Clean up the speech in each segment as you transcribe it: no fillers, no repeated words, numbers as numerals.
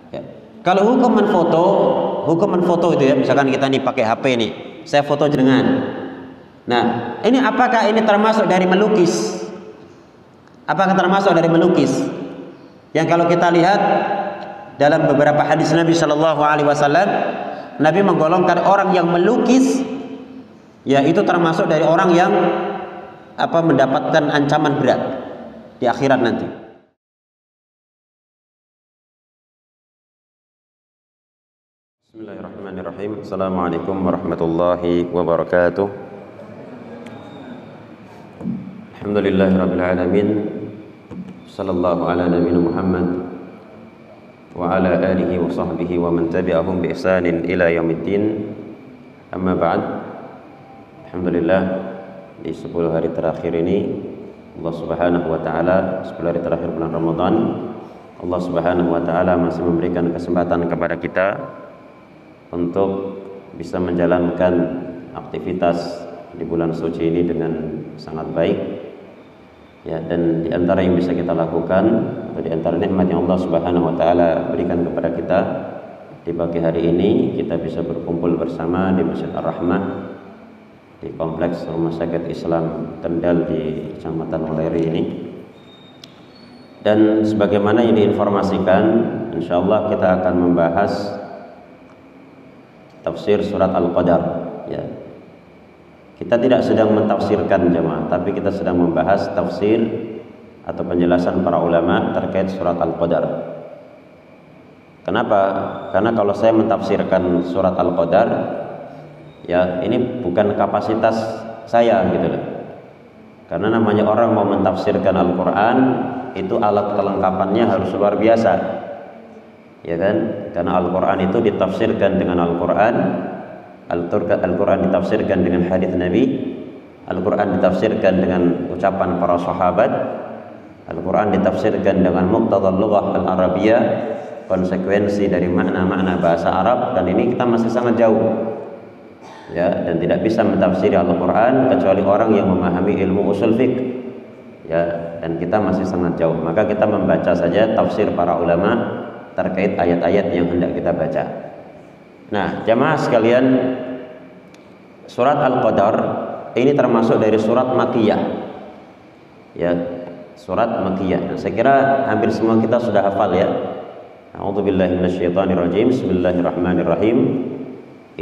Ya. Kalau hukum menfoto itu ya, misalkan kita nih pakai HP nih, saya foto jenengan. Nah, ini apakah ini termasuk dari melukis? Apakah termasuk dari melukis? Yang kalau kita lihat dalam beberapa hadis Nabi Shallallahu Alaihi Wasallam, Nabi menggolongkan orang yang melukis, ya itu termasuk dari orang yang mendapatkan ancaman berat di akhirat nanti. Bismillahirrahmanirrahim. Assalamualaikum warahmatullahi wabarakatuh. Alhamdulillahirabbil alamin. Sallallahu ala nabiyina Muhammad wa ala alihi wa sahbihi wa man tabi'ahum bi ihsanin ila yaumiddin. Amma ba'd. Alhamdulillah, di 10 hari terakhir ini Allah Subhanahu wa taala, 10 hari terakhir bulan Ramadan, Allah Subhanahu wa taala masih memberikan kesempatan kepada kita untuk bisa menjalankan aktivitas di bulan suci ini dengan sangat baik, ya. Dan di antara yang bisa kita lakukan, atau di antara nikmat yang Allah Subhanahu wa taala berikan kepada kita di pagi hari ini, kita bisa berkumpul bersama di Masjid Ar-Rahmah di kompleks Rumah Sakit Islam Kendal di Kecamatan Weleri ini. Dan sebagaimana yang diinformasikan, insyaallah kita akan membahas tafsir surat Al-Qadar, ya. Kita tidak sedang mentafsirkan jemaah, tapi kita sedang membahas tafsir atau penjelasan para ulama terkait surat Al-Qadar. Kenapa? Karena kalau saya mentafsirkan surat Al-Qadar, ya ini bukan kapasitas saya gitu loh. Karena namanya orang mau mentafsirkan Al-Quran, itu alat kelengkapannya harus luar biasa, ya kan? Karena Al-Quran itu ditafsirkan dengan Al-Quran, Al-Quran ditafsirkan dengan hadis Nabi, Al-Quran ditafsirkan dengan ucapan para sahabat, Al-Quran ditafsirkan dengan muqtadal lughah al-Arabiyah, konsekuensi dari makna-makna bahasa Arab, dan ini kita masih sangat jauh, ya. Dan tidak bisa mentafsir Al-Quran kecuali orang yang memahami ilmu usul fiqh, ya. Dan kita masih sangat jauh, maka kita membaca saja tafsir para ulama terkait ayat-ayat yang hendak kita baca. Nah, jamaah sekalian, surat Al-Qadar ini termasuk dari surat Makkiyah, ya, surat Makkiyah. Nah, saya kira hampir semua kita sudah hafal, ya. A'udzubillahi minasyaitonirrajim. Bismillahirrahmanirrahim.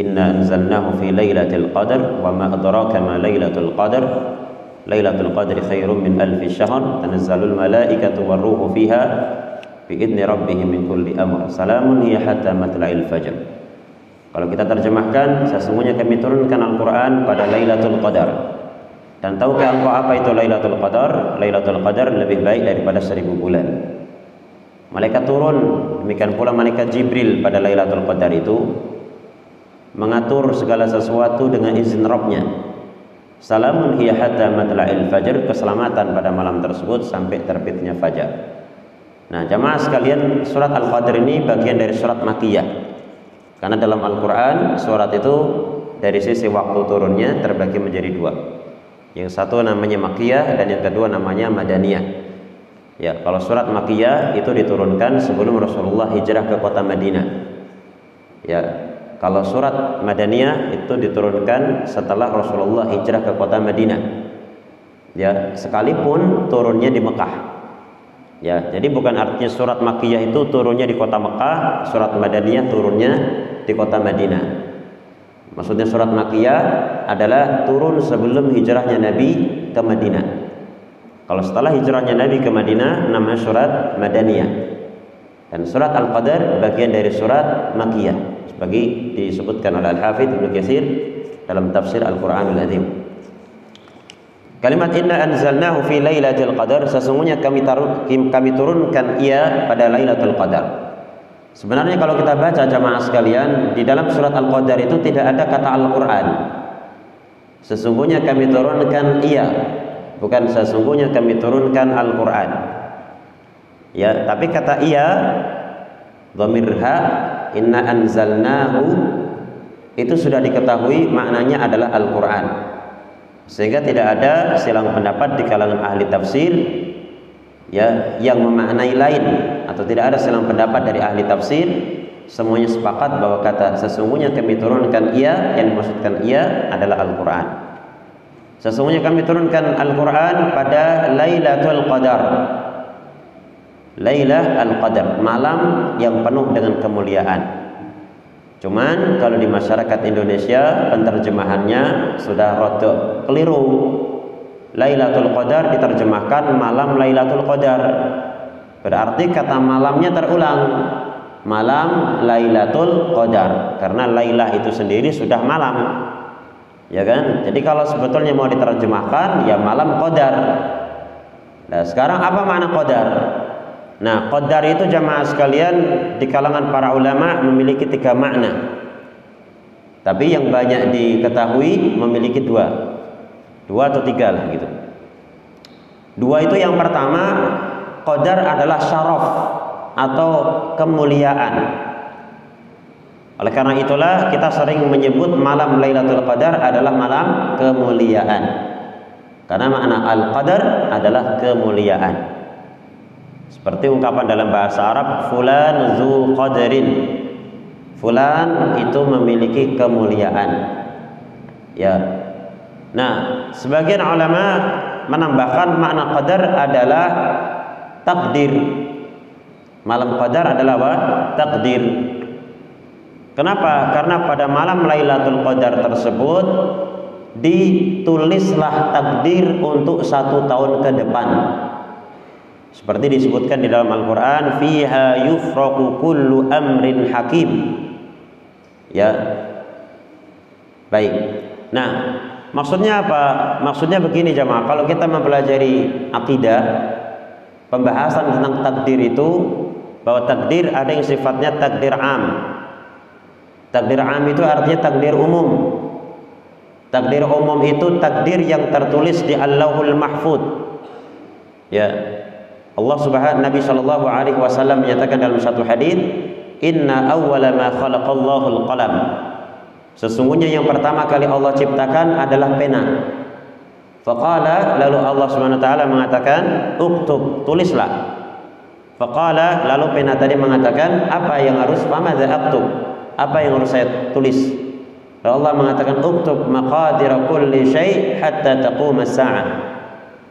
Inna anzalnahu fi lailatul qadar wa ma adraka ma lailatul qadar. Lailatul qadri khairum min alfi syahr. Tanazzalul malaikatu warruhu fiha biidzni rabbihim min kulli amr. Salamun hiya hatta matla'il fajr. Kalau kita terjemahkan, sesungguhnya kami turunkan Al-Quran pada Lailatul Qadar. Dan tahukah engkau apa itu Lailatul Qadar? Lailatul Qadar lebih baik daripada 1000 bulan. Malaikat turun, demikian pula malaikat Jibril pada Lailatul Qadar itu mengatur segala sesuatu dengan izin Rabbnya. Salamun hiya hatta matla'il fajr, keselamatan pada malam tersebut sampai terbitnya fajar. Nah, jamaah sekalian, surat Al-Qadar ini bagian dari surat Makkiyah. Karena dalam Al-Quran surat itu dari sisi waktu turunnya terbagi menjadi 2. Yang satu namanya Makkiyah dan yang kedua namanya Madaniyah. Ya, kalau surat Makkiyah itu diturunkan sebelum Rasulullah hijrah ke kota Madinah. Ya, kalau surat Madaniyah itu diturunkan setelah Rasulullah hijrah ke kota Madinah. Ya, sekalipun turunnya di Mekah. Ya, jadi bukan artinya surat Makkiyah itu turunnya di kota Mekah, surat Madaniyah turunnya di kota Madinah. Maksudnya surat Makkiyah adalah turun sebelum hijrahnya Nabi ke Madinah. Kalau setelah hijrahnya Nabi ke Madinah namanya surat Madaniyah. Dan surat Al-Qadar bagian dari surat Makkiyah, sebagai disebutkan oleh Al-Hafidz Ibnu Katsir dalam tafsir Al-Qur'anul Azim. Kalimat inna anzalnahu fi lailatul qadar, sesungguhnya kami turunkan ia pada Lailatul Qadar. Sebenarnya kalau kita baca jamaah sekalian, di dalam surat Al-Qadar itu tidak ada kata Al-Qur'an. Sesungguhnya kami turunkan ia, bukan sesungguhnya kami turunkan Al-Qur'an. Ya, tapi kata ia, dhamirha, inna anzalnahu, itu sudah diketahui maknanya adalah Al-Qur'an. Sehingga tidak ada silang pendapat di kalangan ahli tafsir, ya, yang memaknai lain atau tidak ada silang pendapat dari ahli tafsir, semuanya sepakat bahwa kata sesungguhnya kami turunkan ia, yang dimaksudkan ia adalah Al-Quran. Sesungguhnya kami turunkan Al-Quran pada Lailatul Qadar. Lailah Al-Qadar, malam yang penuh dengan kemuliaan. Cuman kalau di masyarakat Indonesia penerjemahannya sudah rada keliru. Lailatul Qadar diterjemahkan malam Lailatul Qadar. Berarti kata malamnya terulang. Malam Lailatul Qadar, karena Lailah itu sendiri sudah malam, ya kan? Jadi kalau sebetulnya mau diterjemahkan ya malam Qadar. Nah, sekarang apa makna Qadar? Nah, Qadar itu jamaah sekalian di kalangan para ulama memiliki 3 makna. Tapi yang banyak diketahui memiliki 2 atau 3 lah gitu. 2 itu yang pertama, Qadar adalah syaraf atau kemuliaan. Oleh karena itulah kita sering menyebut malam Lailatul Qadar adalah malam kemuliaan. Karena makna Al-Qadar adalah kemuliaan. Seperti ungkapan dalam bahasa Arab, fulan zu qadrin. Fulan itu memiliki kemuliaan. Ya. Nah, sebagian ulama menambahkan makna qadar adalah takdir. Malam Qadar adalah apa? Takdir. Kenapa? Karena pada malam Lailatul Qadar tersebut ditulislah takdir untuk 1 tahun ke depan. Seperti disebutkan di dalam Al-Quran, fiha yufraqu kullu amrin hakim. Ya. Baik. Nah, maksudnya apa? Maksudnya begini jamaah, kalau kita mempelajari akidah, pembahasan tentang takdir itu, bahwa takdir ada yang sifatnya takdir am. Takdir am itu artinya takdir umum. Takdir umum itu takdir yang tertulis di Allahul Mahfud. Ya. Allah Subhanahu Nabi sallallahu alaihi wasallam menyatakan dalam satu hadis, "Inna awwala ma khalaqallahu al-qalam." Sesungguhnya yang pertama kali Allah ciptakan adalah pena. Faqala, lalu Allah Subhanahu wa taala mengatakan, "Uktub," tulislah. Faqala, lalu pena tadi mengatakan, apa yang harus famadza aktub? Apa yang harus saya tulis? Lalu Allah mengatakan, uktub maqadir kulli syai' hatta taqum as-sa'ah.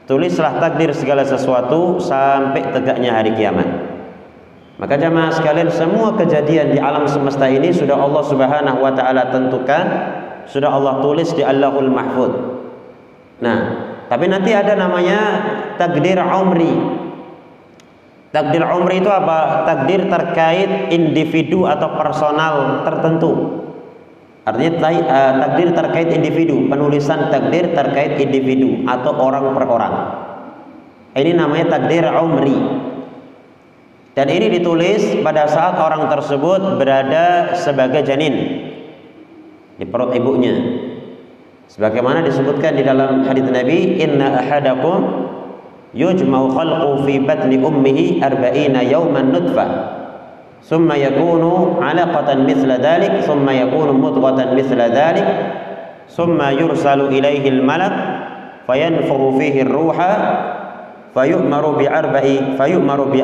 Tulislah takdir segala sesuatu sampai tegaknya hari kiamat. Maka jamaah sekalian, semua kejadian di alam semesta ini sudah Allah Subhanahu wa taala tentukan, sudah Allah tulis di Allahul Mahfud. Nah, tapi nanti ada namanya takdir umri. Takdir umri itu apa? Takdir terkait individu atau personal tertentu. Artinya takdir terkait individu, penulisan takdir terkait individu atau orang per orang. Ini namanya takdir umri. Dan ini ditulis pada saat orang tersebut berada sebagai janin di perut ibunya. Sebagaimana disebutkan di dalam hadits Nabi, inna ahadakum yujma'u khalqu fi batni ummihi 40 yawman nutfah thumma yakunu 'alaqatan mithla dhalik thumma yakunu mudghatan mithla dhalik thumma yursalu ilayhi al-malak fayanfukhu fihi ar-ruha fayu'maru bi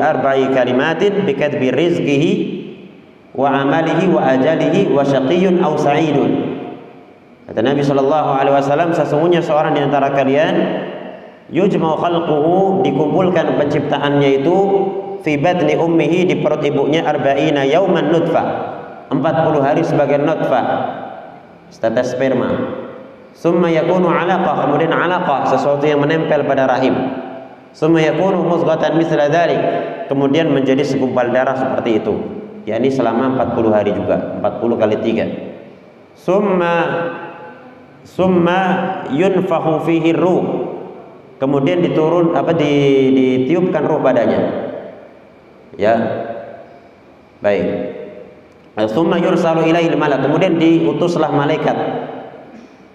arba'i kalimatin bi kadbi rizqihi wa 'amalihi wa ajalihi wa syaqiyyun aw sa'idun. Kata Nabi sallallahu alaihi wasallam, sesungguhnya seorang di antara kalian yujma'u khalquhu, dikumpulkan penciptaannya itu fi batni ummihi, di perut ibunya 40 yauman nutfah, 40 hari sebagai nutfah, status sperma. Summa yakunu 'alaqah, kemudian 'alaqah, sesuatu yang menempel pada rahim. Summa yakunu mudghatan mithla dzalik, kemudian menjadi segumpal darah seperti itu. yakni selama 40 hari juga, 40 kali 3. Summa yunfahu fihi ruh, kemudian ditiupkan ruh padanya. Ya. Baik. Summa yursalu ilaihi malak, kemudian diutuslah malaikat.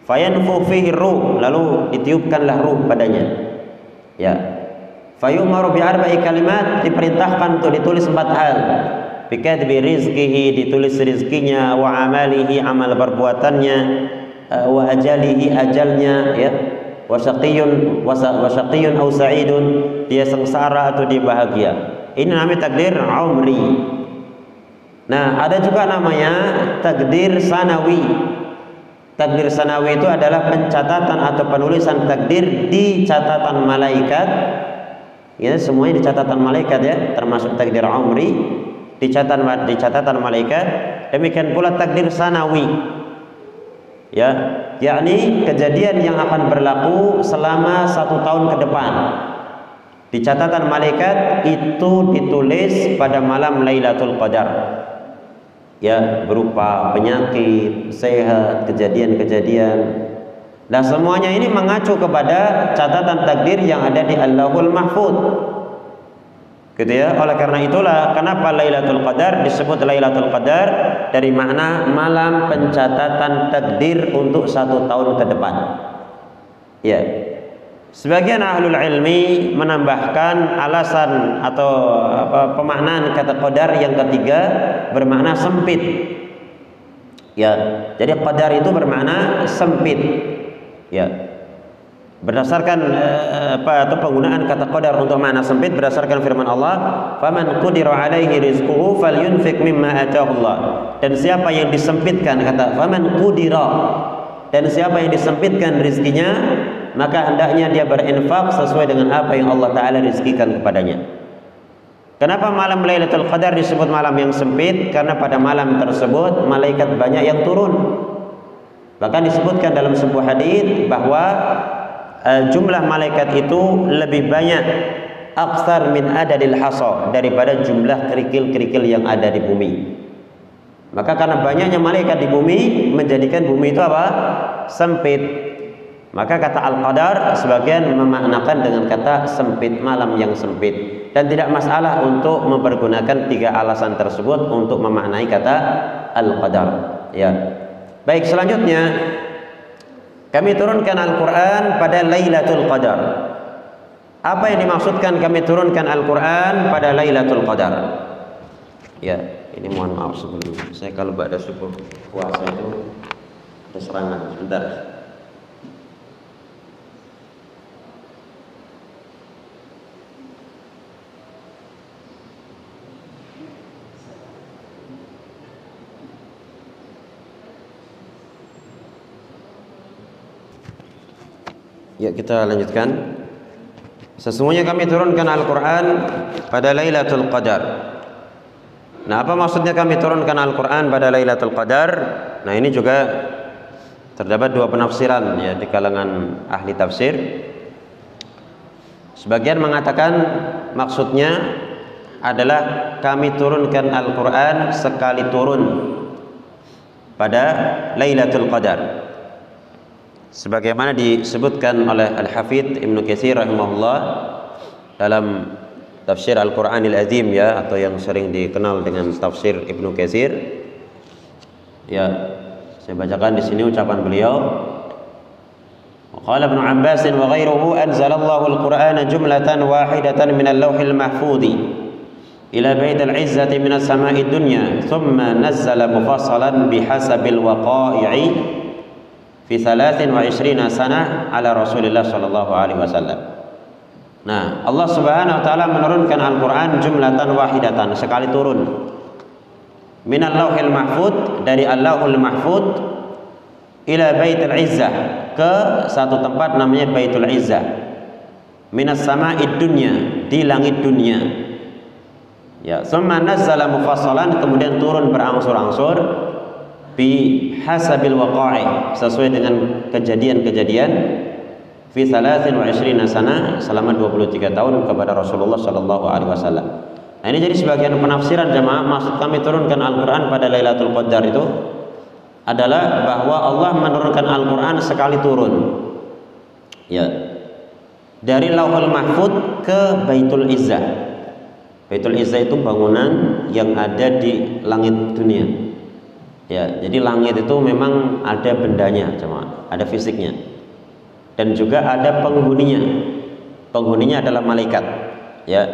Fayanfu fihi ruh, lalu ditiupkanlah ruh padanya. Ya. Fayumaru bi arba'i kalimat, diperintahkan untuk ditulis 4 hal. Bikadbi rizqihi, ditulis rizkinya, wa amalihi, amal perbuatannya, wa ajalihi, ajalnya, ya. Wa syaqiyyun aw sa'idun, dia sengsara atau dia bahagia. Ini namanya takdir umri. Nah, ada juga namanya takdir sanawi. Takdir sanawi itu adalah pencatatan atau penulisan takdir di catatan malaikat. Ya, semuanya di catatan malaikat ya, termasuk takdir umri di catatan malaikat. Demikian pula takdir sanawi. Ya, yakni kejadian yang akan berlaku selama 1 tahun ke depan. Di catatan malaikat itu ditulis pada malam Lailatul Qadar. Ya, berupa penyakit, sehat, kejadian-kejadian. Nah, semuanya ini mengacu kepada catatan takdir yang ada di Allahul Mahfuz. Gitu ya. Oleh karena itulah kenapa Lailatul Qadar disebut Lailatul Qadar, dari makna malam pencatatan takdir untuk 1 tahun ke depan. Ya. Sebagian ahlul ilmi menambahkan alasan atau pemaknaan kata qadar yang ketiga bermakna sempit. Ya, jadi qadar itu bermakna sempit. Ya. Berdasarkan atau penggunaan kata qadar untuk makna sempit berdasarkan firman Allah, "Faman qudira 'alaihi rizquhu falyunfiq mimma ataahu Allah." Dan siapa yang disempitkan, kata faman qudira, dan siapa yang disempitkan rizkinya, maka hendaknya dia berinfak sesuai dengan apa yang Allah Ta'ala rizkikan kepadanya. Kenapa malam Lailatul Qadar disebut malam yang sempit? Karena pada malam tersebut malaikat banyak yang turun. Bahkan disebutkan dalam sebuah hadis bahwa jumlah malaikat itu lebih banyak, aksar min adadil hasa, daripada jumlah kerikil-kerikil yang ada di bumi. Maka karena banyaknya malaikat di bumi menjadikan bumi itu apa? Sempit. Maka kata al-qadar sebagian memaknakan dengan kata sempit, malam yang sempit, dan tidak masalah untuk mempergunakan 3 alasan tersebut untuk memaknai kata al-qadar. Ya. Baik, selanjutnya kami turunkan Al-Qur'an pada Lailatul Qadar. Apa yang dimaksudkan kami turunkan Al-Qur'an pada Lailatul Qadar? Ya, ini mohon maaf sebelum saya kalau ada subuh puasa itu ada serangan sebentar. Ya, kita lanjutkan. Sesungguhnya kami turunkan Al-Quran pada Lailatul Qadar. Nah, apa maksudnya kami turunkan Al-Quran pada Lailatul Qadar? Nah, ini juga terdapat 2 penafsiran ya di kalangan ahli tafsir. Sebagian mengatakan maksudnya adalah kami turunkan Al-Quran sekali turun pada Lailatul Qadar, sebagaimana disebutkan oleh Al-Hafidz Ibnu Katsir rahimahullah dalam tafsir Al-Qur'anil Azim ya, atau yang sering dikenal dengan tafsir Ibnu Katsir. Ya, saya bacakan di sini ucapan beliau. Qala Ibnu Abbas wa ghairuhu anzalallahu al-Qur'ana jumlatan wahidatan min al-lawhil mahfuz ila baitil izzati min as-sama'id dunya thumma nazzala mufassalan bihasabil waqa'i'i fi 23 sanah ala Rasulillah sallallahu alaihi wasallam. Nah, Allah Subhanahu wa taala menurunkan Al-Qur'an jumlatan wahidatan, sekali turun. Minal lauhil mahfuz, dari Allahul Mahfuz, ila Baitul Izzah, ke satu tempat namanya Baitul Izzah. Minas sama'id dunya, di langit dunia. Ya, summa nazzala mufassalan, kemudian turun berangsur-angsur bi hasabil waqa'i, sesuai dengan kejadian-kejadian, fi 23 sana, selama 23 tahun kepada Rasulullah sallallahu alaihi wasallam. Nah, ini jadi sebagian penafsiran jemaah, maksud kami turunkan Al-Qur'an pada Lailatul Qadar itu adalah bahwa Allah menurunkan Al-Qur'an sekali turun. Ya. Dari Lauhul Mahfuz ke Baitul Izzah. Baitul Izzah itu bangunan yang ada di langit dunia. Ya, jadi langit itu memang ada bendanya, jemaah, ada fisiknya, dan juga ada penghuninya. Penghuninya adalah malaikat, ya.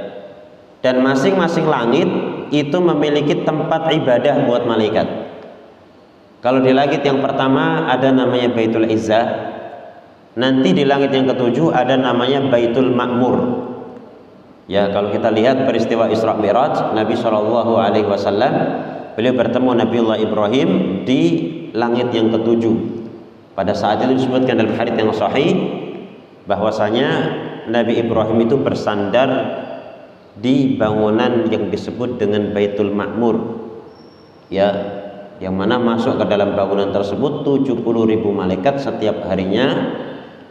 Dan masing-masing langit itu memiliki tempat ibadah buat malaikat. Kalau di langit yang pertama ada namanya Baitul Izzah, nanti di langit yang ketujuh ada namanya Baitul Ma'mur. Ya, kalau kita lihat peristiwa Isra Mi'raj, Nabi Shallallahu Alaihi Wasallam beliau bertemu Nabiullah Ibrahim di langit yang ketujuh. Pada saat itu disebutkan dalam hadits yang sahih bahwasanya Nabi Ibrahim itu bersandar di bangunan yang disebut dengan Baitul Ma'mur, ya, yang mana masuk ke dalam bangunan tersebut 70.000 malaikat setiap harinya,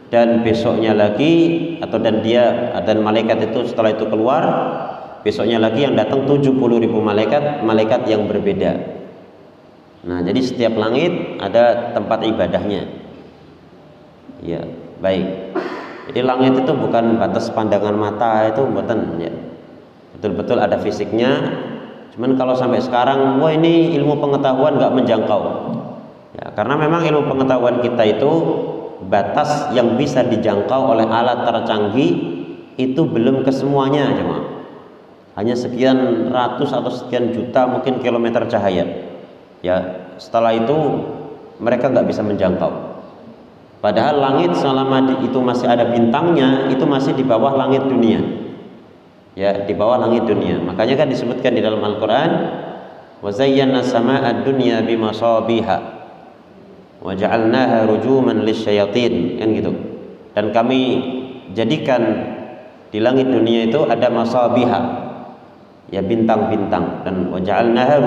dan besoknya lagi dan malaikat itu setelah itu keluar, besoknya lagi yang datang 70.000 malaikat yang berbeda. Nah, jadi setiap langit ada tempat ibadahnya. Ya, baik. Jadi langit itu bukan batas pandangan mata, itu bukan, ya. Betul-betul ada fisiknya. Cuman kalau sampai sekarang, wah ini ilmu pengetahuan nggak menjangkau. Ya, karena memang ilmu pengetahuan kita itu batas yang bisa dijangkau oleh alat tercanggih itu belum kesemuanya, cuma hanya sekian ratus atau sekian juta mungkin kilometer cahaya. Ya, setelah itu mereka nggak bisa menjangkau. Padahal langit selama itu masih ada bintangnya, itu masih di bawah langit dunia. Ya, di bawah langit dunia. Makanya kan disebutkan di dalam Al-Quran, wa zayyana sama'ad dunya bimasabiha wa ja'alnaha rujuman lisyayatin, kan gitu. Dan kami jadikan di langit dunia itu ada masabiha, ya, bintang-bintang, dan wa ja'alnaha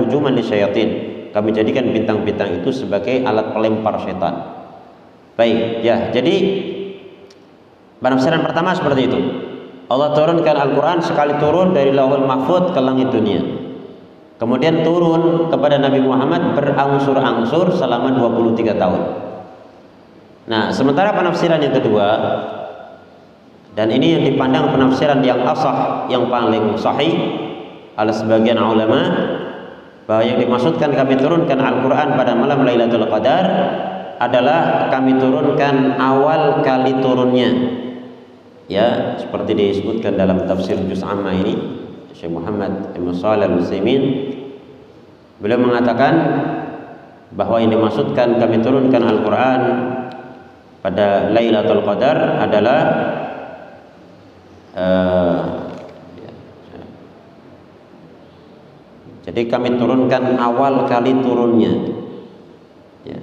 rujuman lisyayatin. Kami jadikan bintang-bintang itu sebagai alat pelempar setan. Baik, ya, jadi penafsiran pertama seperti itu. Allah turunkan Al-Quran, sekali turun dari Lauhul Mahfuz ke langit dunia, kemudian turun kepada Nabi Muhammad berangsur-angsur selama 23 tahun. Nah, sementara penafsiran yang kedua, dan ini yang dipandang penafsiran yang asah, yang paling sahih oleh sebagian ulama, bahwa yang dimaksudkan kami turunkan Al-Quran pada malam Lailatul Qadar adalah kami turunkan awal kali turunnya. Ya, seperti disebutkan dalam tafsir Juz Amma ini, Syekh Muhammad Ibn Shalih Al-Utsaimin beliau mengatakan bahwa yang dimaksudkan kami turunkan Al-Quran pada Lailatul Qadar adalah jadi kami turunkan awal kali turunnya. Ya,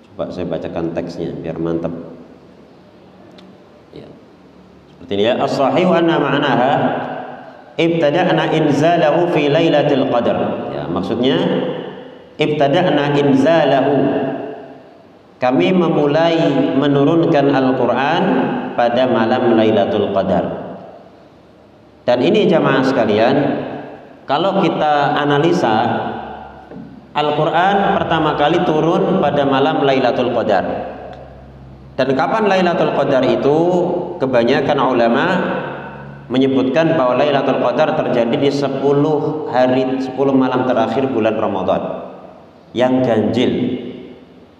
coba saya bacakan teksnya biar mantap. Ya, seperti ini, ya, as-sahih anna ma'naha ibtada'na inzalahu fi lailatul qadar. Ya, maksudnya ibtada'na inzalahu, kami memulai menurunkan Al-Quran pada malam Lailatul Qadar. Dan ini jamaah sekalian, kalau kita analisa, Al-Quran pertama kali turun pada malam Lailatul Qadar. Dan kapan Lailatul Qadar itu? Kebanyakan ulama menyebutkan bahwa Lailatul Qadar terjadi di 10 malam terakhir bulan Ramadan yang ganjil.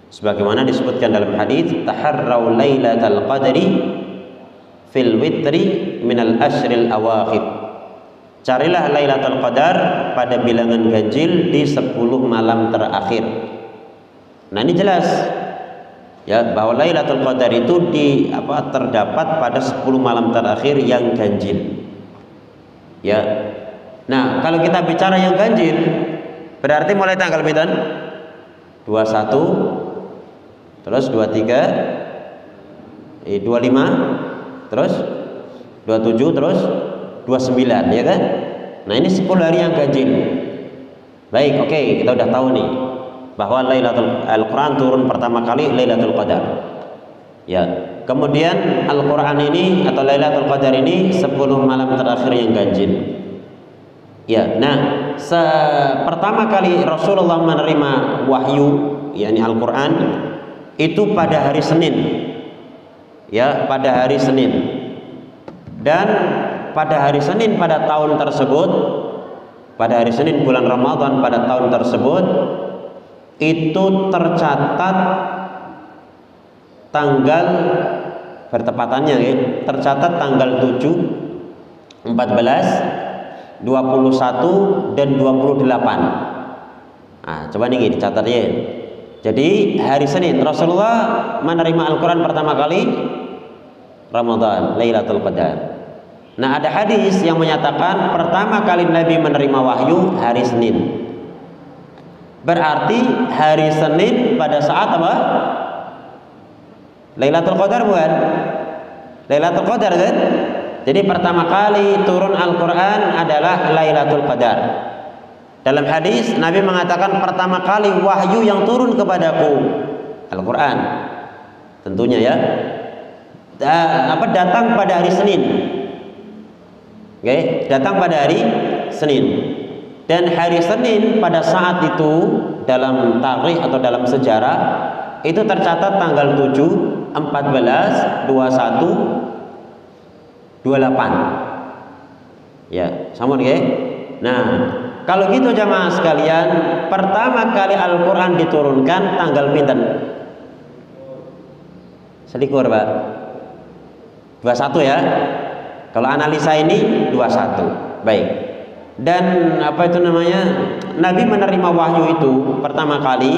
Sebagaimana disebutkan dalam hadis, taharrau lailatal qadri fil witri minal ashril awakhir. Carilah Lailatul Qadar pada bilangan ganjil di 10 malam terakhir. Nah, ini jelas, ya, bahwa Lailatul Qadar itu terdapat pada 10 malam terakhir yang ganjil. Ya. Nah, kalau kita bicara yang ganjil, berarti mulai tanggal berapa? 21, terus 23, 25, terus 27, terus 29, ya kan? Nah, ini 10 hari yang ganjil. Baik, oke, kita udah tahu nih bahwa Al-Quran turun pertama kali Lailatul Qadar. Ya, kemudian Al-Quran ini atau Lailatul Qadar ini 10 malam terakhir yang ganjil. Ya, nah, pertama kali Rasulullah menerima wahyu, yakni Al-Quran, itu pada hari Senin. Ya, pada hari Senin. Dan pada hari Senin pada tahun tersebut, pada hari Senin bulan Ramadan pada tahun tersebut, itu tercatat tanggal bertepatannya, ya, tercatat tanggal 7, 14, 21 dan 28. Nah, coba nih dicatat ya. Jadi hari Senin Rasulullah menerima Al-Quran pertama kali Ramadan, Lailatul Qadar. Nah, ada hadis yang menyatakan pertama kali Nabi menerima wahyu hari Senin. Berarti hari Senin pada saat apa? Lailatul Qadar bukan? Lailatul Qadar kan? Jadi pertama kali turun Al-Quran adalah Lailatul Qadar. Dalam hadis Nabi mengatakan pertama kali wahyu yang turun kepadaku Al-Quran. Tentunya ya. Datang pada hari Senin. Oke, datang pada hari Senin. Dan hari Senin pada saat itu dalam tarikh atau dalam sejarah itu tercatat tanggal 7, 14, 21, 28. Ya, sama nih. Nah, kalau gitu jamaah sekalian, pertama kali Al-Quran diturunkan tanggal pinten? Selikur, Pak. 21 ya. Kalau analisa ini 21. Baik. Dan apa itu namanya? Nabi menerima wahyu itu pertama kali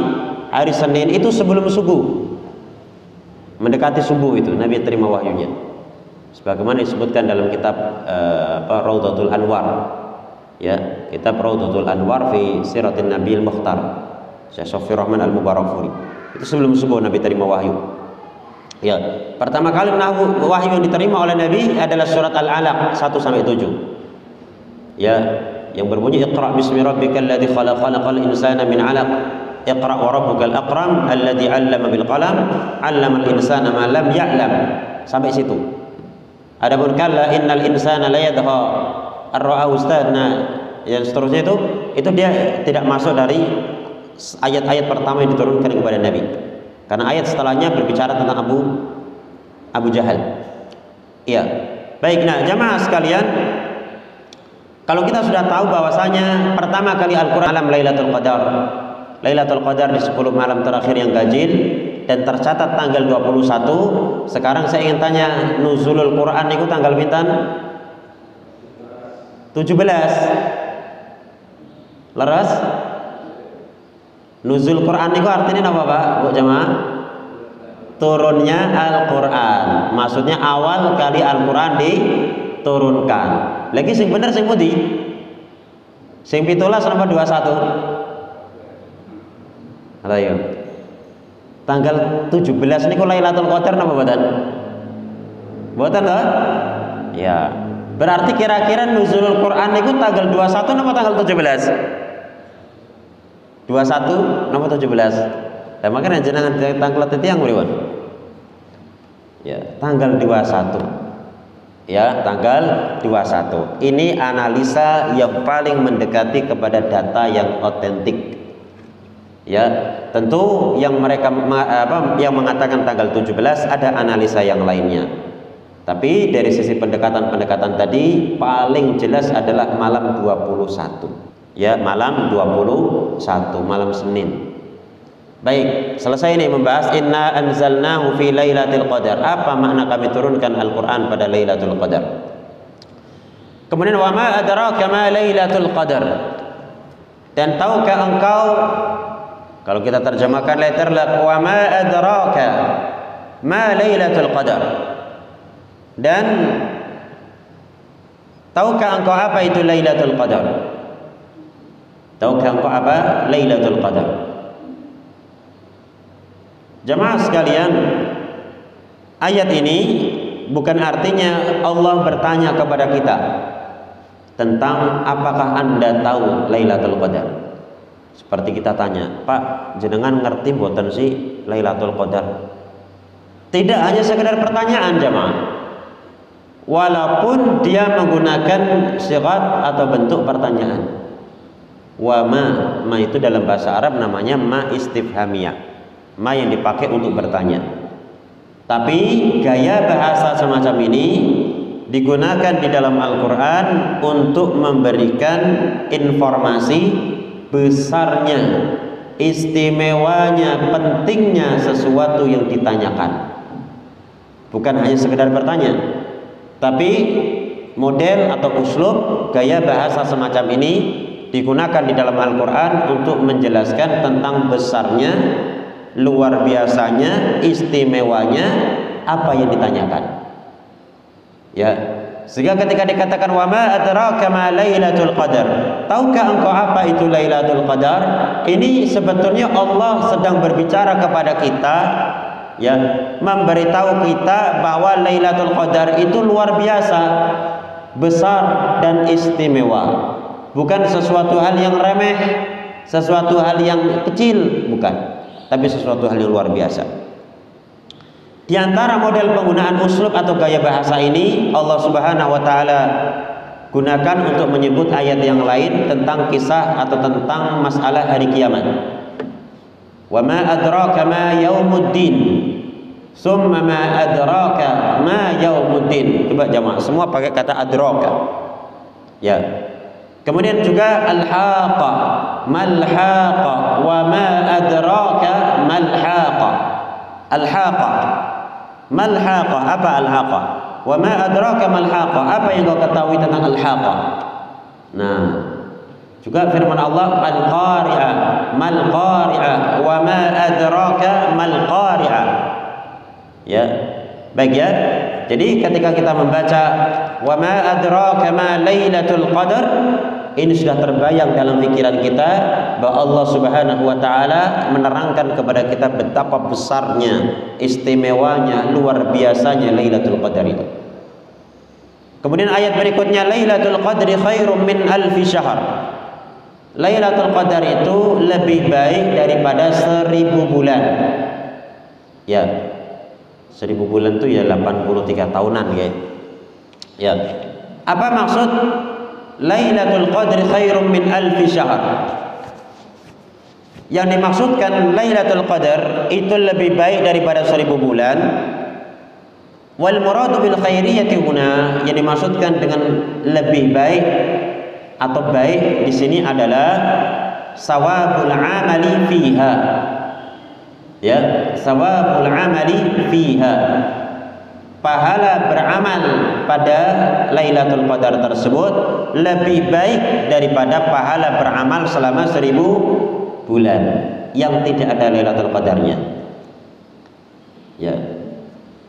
hari Senin itu sebelum subuh. Mendekati subuh itu Nabi terima wahyunya. Sebagaimana disebutkan dalam kitab Raudhatul Anwar. Ya, kitab Raudhatul Anwar fi Siratin Nabil Mukhtar. Syekh Shofir Rahman Al-Mubarakfuri. Itu sebelum subuh Nabi terima wahyu. Ya, pertama kali wahyu yang diterima oleh Nabi adalah surat Al-Alaq 1 sampai 7. Ya, yang berbunyi Iqra bismi rabbikal ladzi khalaq khalaqal insana min 'alaq. Iqra wa rabbukal akram alladzi 'allama bil qalam 'allamal insana ma lam ya'lam. Sampai situ. Adapun kalla innal insana la yadha ar-ra'a ustadna yang seterusnya itu dia tidak masuk dari ayat-ayat pertama yang diturunkan kepada Nabi. Karena ayat setelahnya berbicara tentang Abu Jahal. Iya. Baik, nah jamaah sekalian, kalau kita sudah tahu bahwasanya pertama kali Al-Qur'an malam Lailatul Qadar. Lailatul Qadar di 10 malam terakhir yang ganjil dan tercatat tanggal 21. Sekarang saya ingin tanya, nuzulul Quran itu tanggal pinten? 17. Leres? Nuzul Quran itu artinya apa, Pak? Bu jemaah? Turunnya Al-Quran. Maksudnya awal kali Al-Quran diturunkan. Lagi sing bener sing pundi? Sing 17 napa 21? Ayo. Tanggal 17 niku Lailatul Qadar napa mboten? Mboten toh? Ya. Berarti kira-kira nuzulul Quran niku tanggal 21 napa tanggal 17? 21 nomor 17. Lah makanya jenengan tanggal tetiang pripun? Ya, tanggal 21. Ya, tanggal 21. Ini analisa yang paling mendekati kepada data yang otentik. Ya, tentu yang mereka yang mengatakan tanggal 17 ada analisa yang lainnya. Tapi dari sisi pendekatan-pendekatan tadi paling jelas adalah malam 21. Ya, malam 21, malam Senin. Baik, selesai ini membahas inna anzalnahu fi lailatul qadar. Apa makna kami turunkan Al-Qur'an pada Lailatul Qadar? Kemudian wa ma adraka ma Lailatul Qadar. Dan tahukah engkau, kalau kita terjemahkan letterlah wa ma adraka ma Lailatul Qadar. Dan tahukah engkau apa itu Lailatul Qadar? Tahukah engkau apa Lailatul Qadar? Jamaah sekalian, ayat ini bukan artinya Allah bertanya kepada kita tentang apakah Anda tahu Lailatul Qadar. Seperti kita tanya, Pak, jenengan ngerti mboten sih Lailatul Qadar? Tidak hanya sekedar pertanyaan jamaah. Walaupun dia menggunakan sigat atau bentuk pertanyaan. Wa ma itu dalam bahasa Arab namanya ma istifhamiyah, ma yang dipakai untuk bertanya. Tapi gaya bahasa semacam ini digunakan di dalam Al-Quran untuk memberikan informasi besarnya, istimewanya, pentingnya sesuatu yang ditanyakan. Bukan hanya sekedar bertanya, tapi model atau uslub gaya bahasa semacam ini digunakan di dalam Al-Quran untuk menjelaskan tentang besarnya, luar biasanya, istimewanya apa yang ditanyakan. Ya. Sehingga ketika dikatakan wa ma adraka ma Lailatul Qadar, tahukah engkau apa itu Lailatul Qadar? Ini sebetulnya Allah sedang berbicara kepada kita, ya, memberitahu kita bahwa Lailatul Qadar itu luar biasa, besar dan istimewa. Bukan sesuatu hal yang remeh, sesuatu hal yang kecil, bukan, tapi sesuatu hal yang luar biasa. Di antara model penggunaan uslub atau gaya bahasa ini Allah Subhanahu wa taala gunakan untuk menyebut ayat yang lain tentang kisah atau tentang masalah hari kiamat. Wa ma adraka ma yaumuddin. Summa ma adraka ma yaumuddin. Coba jamaah semua pakai kata adraka. Ya. Kemudian juga al-haqa, mal-haqa, wa ma adraka mal-haqa. Al-haqa. Mal-haqa, apa al-haqa? Wa ma adraka mal-haqa, apa yang kau ketahui tentang al-haqa? Nah, juga firman Allah al-qari'ah, mal-qari'ah, wa ma adraka mal-qari'ah. Ya, baik ya. Jadi ketika kita membaca wa ma adraka ma Lailatul Qadar, ini sudah terbayang dalam pikiran kita bahwa Allah Subhanahu wa taala menerangkan kepada kita betapa besarnya, istimewanya, luar biasanya Lailatul Qadar itu. Kemudian ayat berikutnya Lailatul Qadri khairum min alfi syahr. Lailatul Qadar itu lebih baik daripada 1000 bulan. Ya. 1000 bulan itu ya 83 tahunan ya. Ya. Apa maksud Lailatul Qadri khairum min alfi syahr? Yang dimaksudkan Lailatul Qadar itu lebih baik daripada 1000 bulan. Wal muradu bil khairiyati huna, yang dimaksudkan dengan lebih baik atau baik di sini adalah sawabul amali fiha. Ya, sawabul amali fiha. Pahala beramal pada Lailatul Qadar tersebut lebih baik daripada pahala beramal selama 1000 bulan yang tidak ada Lailatul Qadarnya. Ya.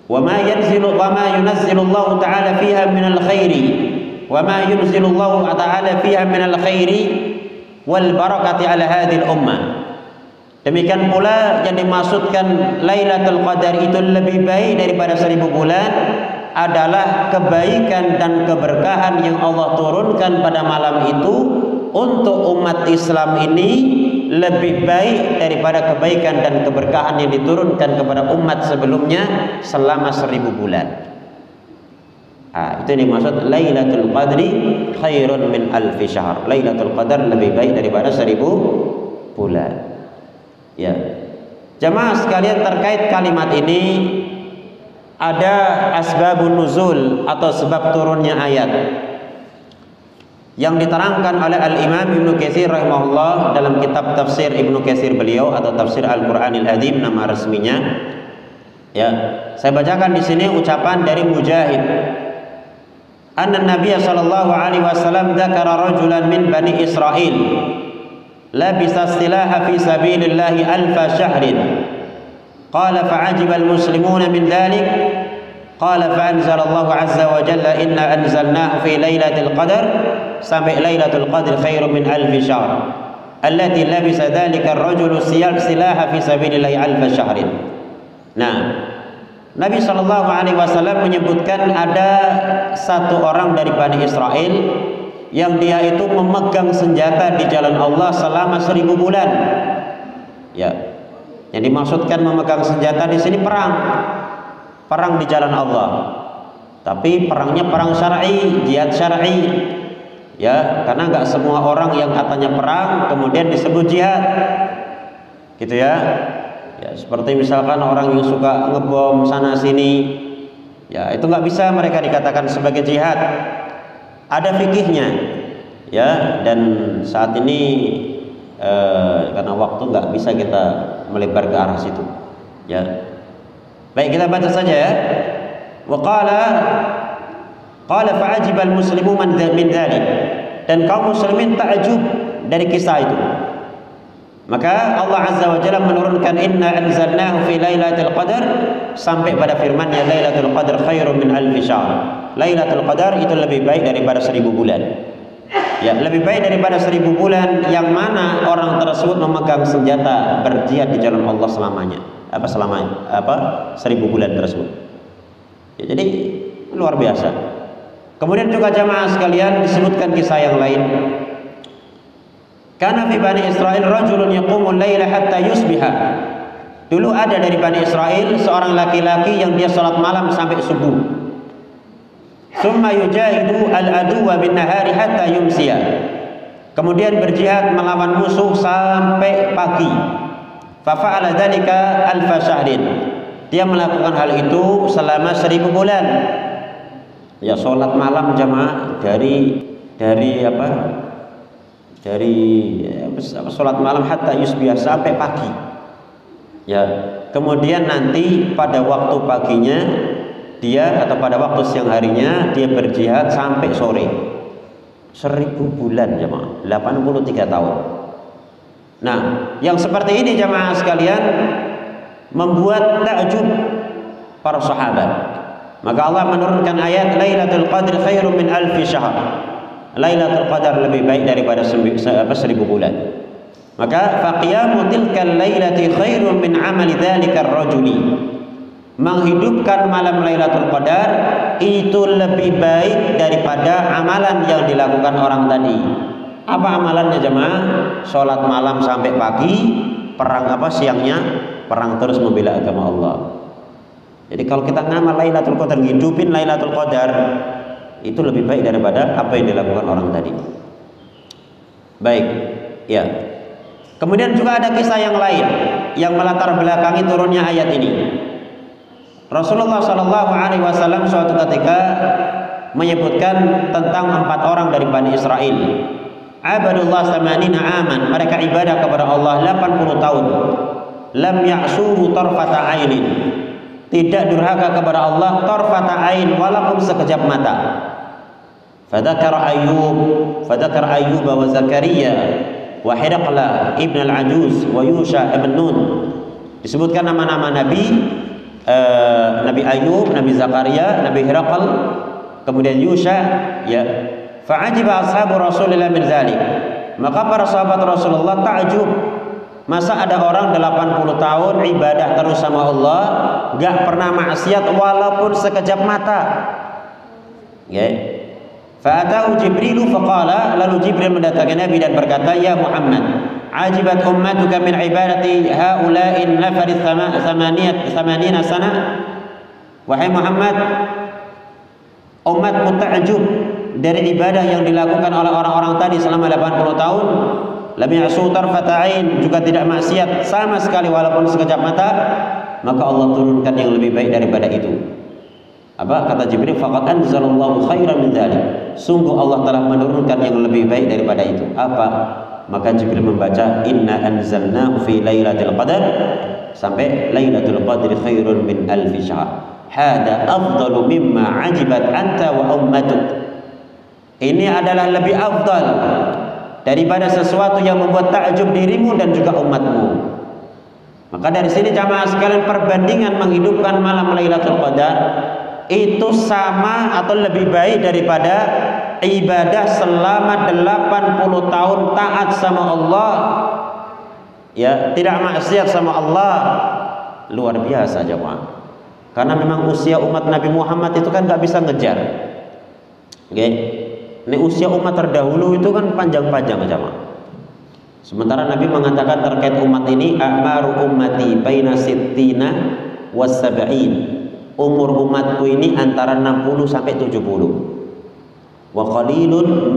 Wa ma yanzilu wa ma yunazzilu Allah taala fiha minal khairi wa ma yunzilu Allah taala fiha minal khairi wal barakati ala hadhil ummah. Demikian pula yang dimaksudkan Lailatul Qadar itu lebih baik daripada 1000 bulan adalah kebaikan dan keberkahan yang Allah turunkan pada malam itu untuk umat Islam ini lebih baik daripada kebaikan dan keberkahan yang diturunkan kepada umat sebelumnya selama 1000 bulan. Itu yang dimaksud Lailatul Qadri khairun min alfi syahr. Lailatul Qadar lebih baik daripada 1000 bulan. Ya, jamaah sekalian, terkait kalimat ini ada asbabun nuzul atau sebab turunnya ayat yang diterangkan oleh Al-Imam Ibnu Katsir rahimahullah dalam kitab tafsir Ibnu Katsir beliau atau tafsir Al-Qur'anil Azim nama resminya. Ya, saya bacakan di sini ucapan dari Mujahid. Anna Nabiy sallallahu alaihi wasallam dzakara rajulan min Bani Israil labisa silaha fi sabilillahi alfa syahrin. Qala fa'ajiba al-muslimuna min dhalik. Qala fa'anzalallahu azza wa jalla inna anzalnahu fi lailatul qadar sampai lailatul qadr khairum min alfi syahr. Allati labisa dhalika ar-rajulu silaha fi sabilillahi alfa syahrin. Nah, Nabi sallallahu alaihi wasallam menyebutkan ada satu orang dari Bani Israel yang dia itu memegang senjata di jalan Allah selama 1000 bulan. Ya, yang dimaksudkan memegang senjata di sini perang di jalan Allah. Tapi perangnya perang syar'i, jihad syar'i. Ya, karena nggak semua orang yang katanya perang kemudian disebut jihad, gitu ya. Ya, seperti misalkan orang yang suka ngebom sana sini, ya itu nggak bisa mereka dikatakan sebagai jihad. Ada fikihnya, ya, dan saat ini karena waktu nggak bisa kita melebar ke arah situ, ya. Baik, kita baca saja ya. Wa qala fa'ajibal muslimu min dzalik, dan kaum muslimin ta'jub dari kisah itu. Maka Allah Azza wa Jalla menurunkan inna anzalnahu fi lailatul qadar sampai pada firman-Nya lailatul qadar khairum min alfi syahr. Lailatul qadar itu lebih baik daripada 1000 bulan. Ya, lebih baik daripada 1000 bulan yang mana orang tersebut memegang senjata berjihad di jalan Allah selamanya. Selama 1000 bulan tersebut. Ya, jadi luar biasa. Kemudian juga jamaah sekalian disebutkan kisah yang lain. Karena fi Bani Israel rajulun yaqumul laila hatta yusbiha. Dulu ada dari Bani Israel seorang laki-laki yang dia salat malam sampai subuh. Summa yujahidu al-aduwa bin nahari hatta yumsiya. Kemudian berjihad melawan musuh sampai pagi. Fa fa'ala dzalika alfa syahrin. Dia melakukan hal itu selama 1000 bulan. Ya, salat malam jamaah dari sholat malam hatta yusbih sampai pagi. Ya, kemudian nanti pada waktu paginya dia atau pada waktu siang harinya dia berjihad sampai sore. 1000 bulan jemaah, 83 tahun. Nah, yang seperti ini jemaah sekalian membuat takjub para sahabat. Maka Allah menurunkan ayat Lailatul Qadri khairum min alfi syahr. Lailatul Qadar lebih baik daripada 1000 bulan. Maka faqiyamu tilkal lailati khairun min amali dzalikar rajuli. Menghidupkan malam Lailatul Qadar itu lebih baik daripada amalan yang dilakukan orang tadi. Apa amalannya jemaah? Salat malam sampai pagi, perang siangnya? Perang terus membela agama Allah. Jadi kalau kita ngamal Lailatul Qadar, hidupin Lailatul Qadar, itu lebih baik daripada apa yang dilakukan orang tadi. Baik, ya. Kemudian juga ada kisah yang lain yang melatar belakangi turunnya ayat ini. Rasulullah Shallallahu Alaihi Wasallam suatu ketika menyebutkan tentang 4 orang dari Bani Israel. Abadullah samanina aman, mereka ibadah kepada Allah 80 tahun. Lam ya'suhu tarfata ainin, tidak durhaka kepada Allah tarfata ain walaupun sekejap mata. Fadzakar Ayyub wa Zakaria wa Hiraqla ibn al-Ajuz wa Yusha ibn Nun. Disebutkan nama-nama Nabi Ayyub, Nabi Zakaria, Nabi Hiraqal, kemudian Yusha, ya. Fa'ajiba ashabu Rasulillah min dzalik. Maka para sahabat Rasulullah takjub. Masa ada orang 80 tahun ibadah terus sama Allah, gak pernah maksiat walaupun sekejap mata. Ya. Fa'atahu Jibrilu faqala, lalu Jibril mendatangi Nabi dan berkata, "Ya Muhammad, ajibat ummatuka min ibadati haula'in nafari thamanina sana." Wahai Muhammad, umatmu takjub dari ibadah yang dilakukan oleh orang-orang tadi selama 80 tahun. Lam ya'su tarfata ain, juga tidak maksiat sama sekali walaupun sekejap mata. Maka Allah turunkan yang lebih baik daripada itu. Apa kata Jibril? Faqad anzalallahu khairan min dzalik. Sungguh Allah telah menurunkan yang lebih baik daripada itu. Apa? Maka Jibril membaca inna anzalnahu fi lailatul qadar sampai lailatul qadri khairun min alfi syahr. Hada afdalu mimma ajibat anta wa ummatuk. Ini adalah lebih afdal daripada sesuatu yang membuat takjub dirimu dan juga umatmu. Maka dari sini jamaah sekalian, perbandingan menghidupkan malam Lailatul Qadar itu sama atau lebih baik daripada ibadah selama 80 tahun taat sama Allah, ya, tidak maksiat sama Allah. Luar biasa jamaah. Karena memang usia umat Nabi Muhammad itu kan gak bisa ngejar. Oke. Ini usia umat terdahulu itu kan panjang-panjang jamaah. Sementara Nabi mengatakan terkait umat ini, a'maru ummati baina sittina was sab'in. Umur umatku ini antara 60 sampai 70. Wa qalilun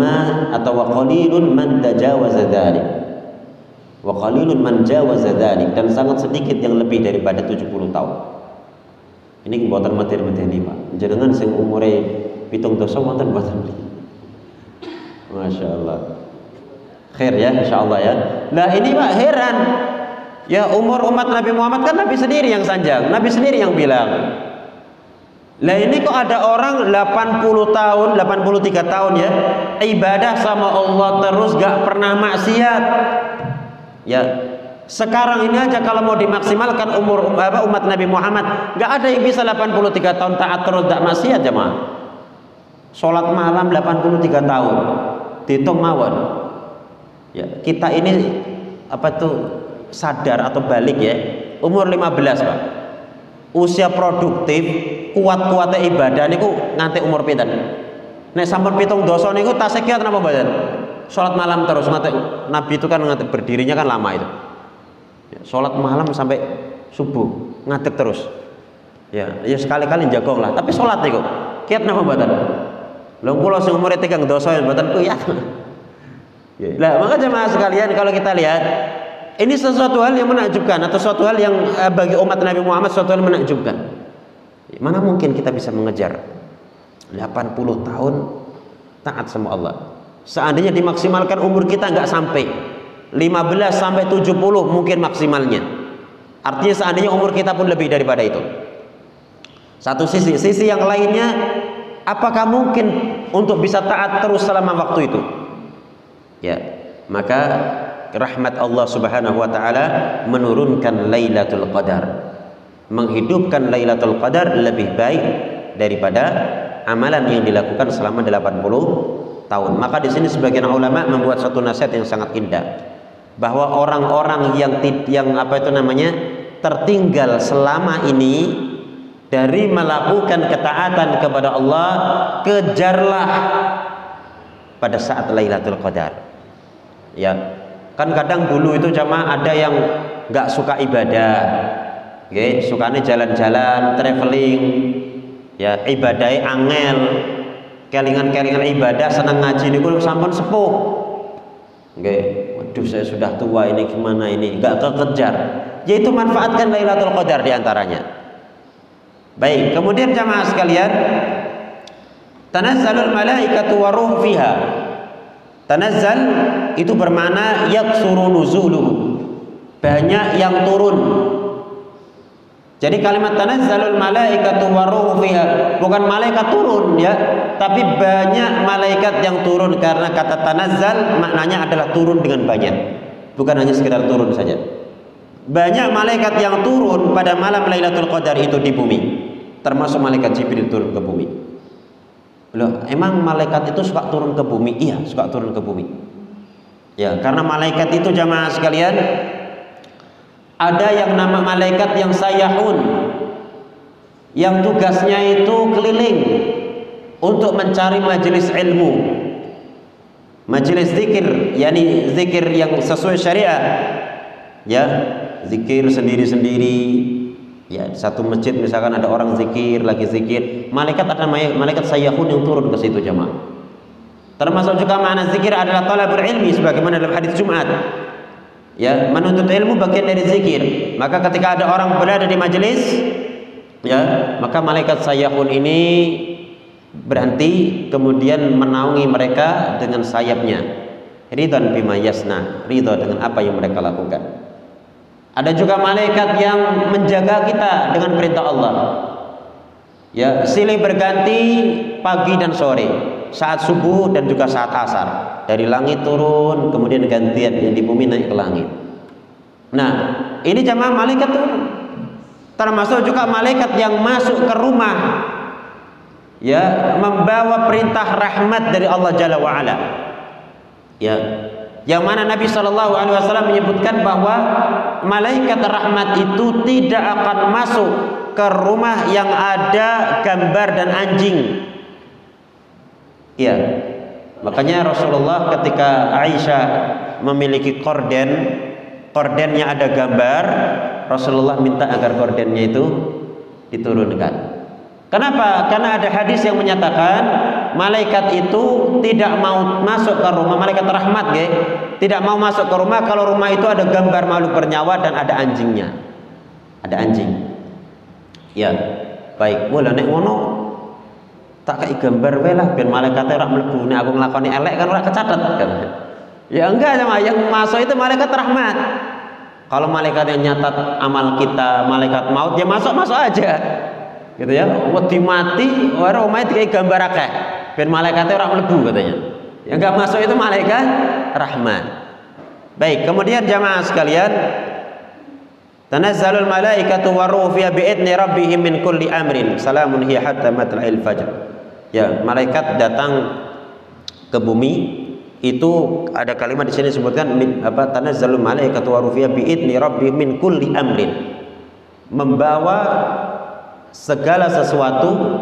man tajawaza dzalik. Wa qalilun man jawaza dzalik, dan sangat sedikit yang lebih daripada 70 tahun. Ini buatan materi-materi Pak. Jenengan sing umure 7 dosa wonten mboten? Masya Allah. Khair ya, insya Allah ya. Nah ini Pak heran. Ya umur umat Nabi Muhammad kan Nabi sendiri yang sanjang, Nabi sendiri yang bilang. Lah ini kok ada orang 80 tahun, 83 tahun ya, ibadah sama Allah terus gak pernah maksiat. Ya, Sekarang ini aja kalau mau dimaksimalkan umur umat Nabi Muhammad, nggak ada yang bisa 83 tahun taat terus tak maksiat jemaah. Sholat malam 83 tahun, dihitung mawon. Ya, kita ini sadar atau balik ya, umur 15 Pak. Usia produktif, kuat-kuatnya ibadah niku nganti umur pinten? Nek sampun pitung dosa niku tasih kiat napa mboten? Sholat malam terus nganti Nabi itu kan nganti berdirinya kan lama itu. Ya, sholat malam sampai subuh ngadeg terus. Ya sekali-kali jagong lah. Tapi sholat niku kiat napa mboten? Lha kula sing umure tigang dosa mboten kuyat. Ya, lah maka jemaah sekalian kalau kita lihat ini sesuatu hal yang menakjubkan atau sesuatu hal yang bagi umat Nabi Muhammad sesuatu hal yang menakjubkan. Mana mungkin kita bisa mengejar 80 tahun taat sama Allah. Seandainya dimaksimalkan umur kita nggak sampai 15 sampai 70 mungkin maksimalnya. Artinya seandainya umur kita pun lebih daripada itu. Satu sisi yang lainnya, apakah mungkin untuk bisa taat terus selama waktu itu? Ya, maka rahmat Allah Subhanahu wa taala menurunkan Lailatul Qadar. Menghidupkan Lailatul Qadar lebih baik daripada amalan yang dilakukan selama 80 tahun. Maka di sini sebagian ulama membuat satu nasihat yang sangat indah, bahwa orang-orang yang tertinggal selama ini dari melakukan ketaatan kepada Allah, kejarlah pada saat Lailatul Qadar. Ya, kan kadang dulu itu jamaah ada yang nggak suka ibadah, sukanya jalan-jalan, traveling, ya ibadahnya angel, kelingan-kelingan ibadah, senang ngaji niku sampun sepuh. Waduh saya sudah tua ini gimana ini, nggak kekejar. Yaitu manfaatkan Lailatul Qadar diantaranya. Baik, kemudian jamaah sekalian, tanazzalul malaikatu wa ruh fiha. Tanazzal itu bermakna yaksuru nuzuluhu, banyak yang turun. Jadi kalimat tanazzalul malaikatu wa ruh fiha bukan malaikat turun ya, tapi banyak malaikat yang turun, karena kata tanazzal maknanya adalah turun dengan banyak, bukan hanya sekedar turun saja. Banyak malaikat yang turun pada malam Lailatul Qadar itu di bumi, termasuk malaikat Jibril turun ke bumi. Loh, emang malaikat itu suka turun ke bumi? Iya, suka turun ke bumi. Ya, karena malaikat itu jamaah sekalian, ada yang nama malaikat yang sayahun, yang tugasnya itu keliling untuk mencari majelis ilmu, majelis zikir, yakni zikir yang sesuai syariat. Ya, zikir sendiri-sendiri. Ya, satu masjid misalkan ada orang zikir, lagi zikir, ada malaikat sayahun yang turun ke situ jamaah. Termasuk juga makna zikir adalah talabul ilmi, sebagaimana dalam hadis Jumat. Ya, menuntut ilmu bagian dari zikir. Maka ketika ada orang berada di majelis, ya, maka malaikat sayahun ini berhenti kemudian menaungi mereka dengan sayapnya. Ridwan bima yasna, ridha dengan apa yang mereka lakukan. Ada juga malaikat yang menjaga kita dengan perintah Allah. Ya, silih berganti pagi dan sore, saat subuh dan juga saat asar. Dari langit turun, kemudian gantian yang di bumi naik ke langit. Nah, ini jamaah malaikat turun. Termasuk juga malaikat yang masuk ke rumah, ya, membawa perintah rahmat dari Allah Jalla wa Ala. Ya, yang mana Nabi SAW menyebutkan bahwa malaikat rahmat itu tidak akan masuk ke rumah yang ada gambar dan anjing. Ya, makanya Rasulullah ketika Aisyah memiliki kordennya ada gambar, Rasulullah minta agar kordennya itu diturunkan. Kenapa? Karena ada hadis yang menyatakan malaikat itu tidak mau masuk ke rumah, malaikat rahmat tidak mau masuk ke rumah kalau rumah itu ada gambar makhluk bernyawa dan ada anjingnya. Ada anjing. Ya, baik. Boleh nek ngono tak kei gambar wae lah ben malaikat ora mlebu, nek aku nglakoni elek kan ora kecatet kan. Ya enggak sama yang masuk itu malaikat rahmat. Kalau malaikat yang nyatat amal kita, malaikat maut, ya masuk aja. Gitu ya, wedi mati ora omahe dikai gambar akeh ben malaikate ora mlebu katanya. Yang enggak masuk itu malaikat rahmat. Baik, kemudian jamaah sekalian, Tanazzalul malaikatu waruhu fiha bi'idni rabbihim min kulli amrin salamun hiya hatta matla'il fajr. Ya, malaikat datang ke bumi, itu ada kalimat di sini disebutkan tanazzalul malaikatu waruhu fiha bi'idni rabbihim min kulli amrin. Membawa segala sesuatu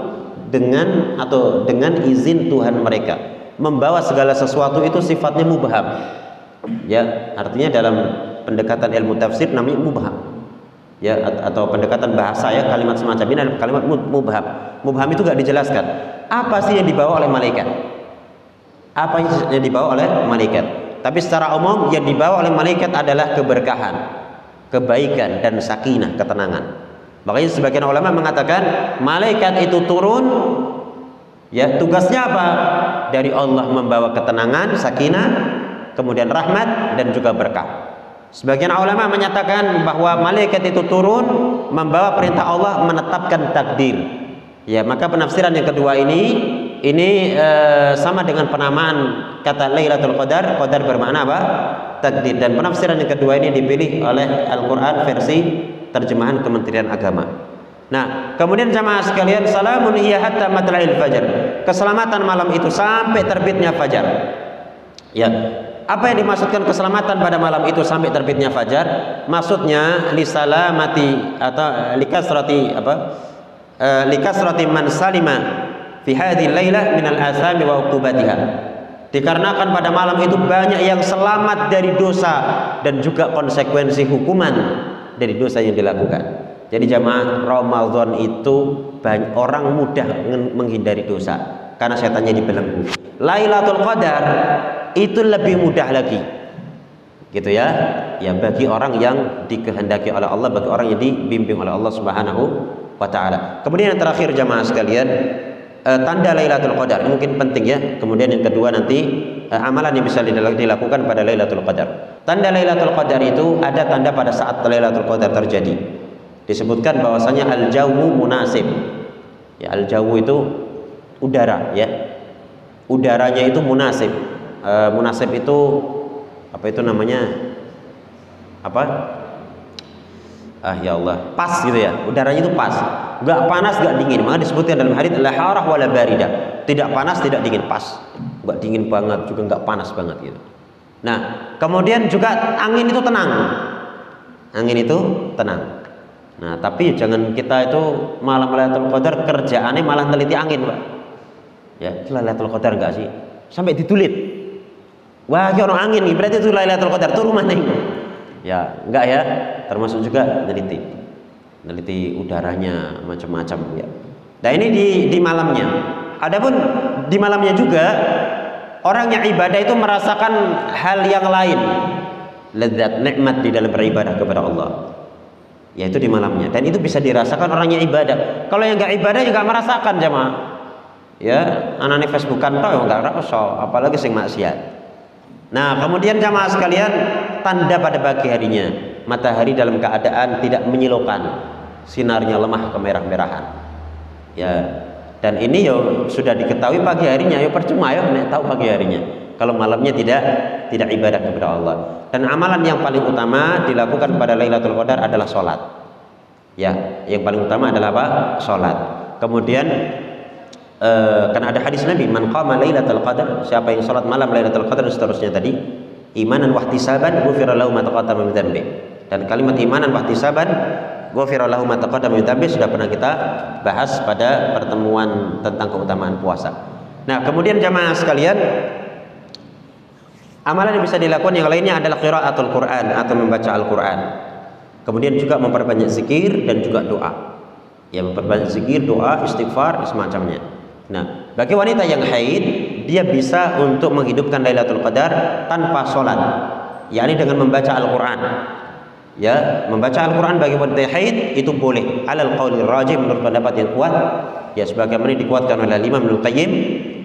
dengan izin Tuhan mereka. Membawa segala sesuatu itu sifatnya mubham. Ya, artinya dalam pendekatan ilmu tafsir namanya mubham. Ya, atau pendekatan bahasa ya, kalimat semacam ini adalah kalimat mubham. Mubham itu gak dijelaskan. Apa sih yang dibawa oleh malaikat? Apa yang dibawa oleh malaikat? Tapi secara umum yang dibawa oleh malaikat adalah keberkahan, kebaikan dan sakinah, ketenangan. Makanya sebagian ulama mengatakan malaikat itu turun, ya tugasnya apa? Dari Allah membawa ketenangan, sakinah, kemudian rahmat dan juga berkah. Sebagian ulama menyatakan bahwa malaikat itu turun membawa perintah Allah menetapkan takdir. Ya, maka penafsiran yang kedua ini sama dengan penamaan kata Lailatul Qadar. Qadar bermakna apa? Takdir. Dan penafsiran yang kedua ini dipilih oleh Al-Qur'an versi terjemahan Kementerian Agama. Nah, kemudian jamaah sekalian, salamun hiya hatta matla'il fajar. Keselamatan malam itu sampai terbitnya fajar. Ya. Apa yang dimaksudkan keselamatan pada malam itu sampai terbitnya fajar? Maksudnya lisalamati atau likasrati man salima fi hadhihi lailah minal athami wa uqubatiha. Dikarenakan pada malam itu banyak yang selamat dari dosa dan juga konsekuensi hukuman dari dosa yang dilakukan. Jadi jamaah, Ramadan itu banyak orang mudah menghindari dosa karena setannya dibelenggu. Lailatul Qadar itu lebih mudah lagi, gitu ya. Ya, bagi orang yang dikehendaki oleh Allah, bagi orang yang dibimbing oleh Allah Subhanahu wa taala. Kemudian yang terakhir jamaah sekalian, tanda Lailatul Qadar. Ini mungkin penting ya. Kemudian yang kedua nanti amalan yang bisa dilakukan pada Lailatul Qadar. Tanda Lailatul Qadar itu ada tanda pada saat Lailatul Qadar terjadi. Disebutkan bahwasanya al-jawu munasib. Ya, al-jawu itu udara ya. Udaranya itu munasib. Munasib itu apa itu namanya? Apa? Ya Allah, pas gitu ya. Udaranya itu pas. Enggak panas, enggak dingin. Maka disebutkan dalam hadits la harah wala barida. Tidak panas, tidak dingin, pas. Enggak dingin banget, juga enggak panas banget gitu. Nah, kemudian juga angin itu tenang. Angin itu tenang. Nah, tapi jangan kita itu malam Lailatul Qadar kerjaannya malah neliti angin, Pak. Ya, itu Lailatul Qadar enggak sih? Sampai ditulit. Wah, ono angin, berarti itu Lailatul Qadar, tuh rumah nih. Ya, enggak ya. Termasuk juga neliti udaranya macam-macam ya. Nah, ini di malamnya. Adapun di malamnya juga orang yang ibadah itu merasakan hal yang lain, lezat nikmat di dalam beribadah kepada Allah, yaitu di malamnya. Dan itu bisa dirasakan orang yang ibadah. Kalau yang enggak ibadah juga merasakan jamaah. Ya, anane Facebookan tok enggak rasa, apalagi sing maksiat. Nah, kemudian jamaah sekalian, tanda pada pagi harinya, matahari dalam keadaan tidak menyilaukan, sinarnya lemah kemerah-merahan. Ya, dan ini yo sudah diketahui pagi harinya, yo percuma yo nek tahu pagi harinya. Kalau malamnya tidak ibadah kepada Allah. Dan amalan yang paling utama dilakukan pada Lailatul Qadar adalah sholat. Ya, yang paling utama adalah apa? Sholat. Kemudian karena ada hadis Nabi, man qama lailatul qadar, siapa yang salat malam Lailatul Qadar dan seterusnya tadi, imanan wa ihtisaban ghufira lahu ma taqaddama min dzambi. Dan kalimat imanan wa ihtisaban ghufira lahu ma taqaddama min dzambi sudah pernah kita bahas pada pertemuan tentang keutamaan puasa. Nah, kemudian jamaah sekalian, amalan yang bisa dilakukan yang lainnya adalah qiraatul Quran atau membaca Al-Quran. Kemudian juga memperbanyak zikir dan juga doa. Ya, memperbanyak zikir, doa, istighfar, semacamnya. Nah, bagi wanita yang haid, dia bisa untuk menghidupkan Lailatul Qadar tanpa sholat, yakni dengan membaca Al-Quran. Ya, membaca Al-Quran bagi wanita haid itu boleh. Alal qaulir rajih, menurut pendapat yang kuat. Ya, sebagaimana dikuatkan oleh Imam Ibnu Qayyim,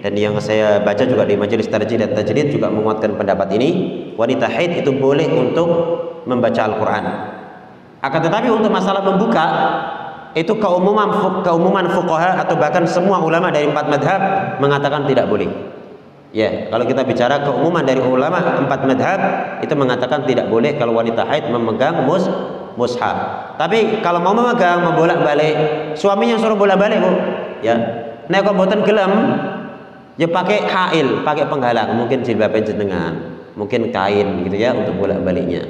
dan yang saya baca juga di majelis tarjih dan tajrid juga menguatkan pendapat ini. Wanita haid itu boleh untuk membaca Al-Quran. Akan tetapi untuk masalah membuka, itu keumuman fuqaha atau bahkan semua ulama dari 4 madhab mengatakan tidak boleh. Ya, kalau kita bicara keumuman dari ulama 4 madhab itu mengatakan tidak boleh kalau wanita haid memegang mushaf. Tapi kalau mau memegang, membolak-balik, suaminya suruh bolak-balik, Bu. Ya. Nek kok mboten gelem, ya pakai hail, pakai penghalang, mungkin jilbab jenengan, mungkin kain gitu ya untuk bolak-baliknya.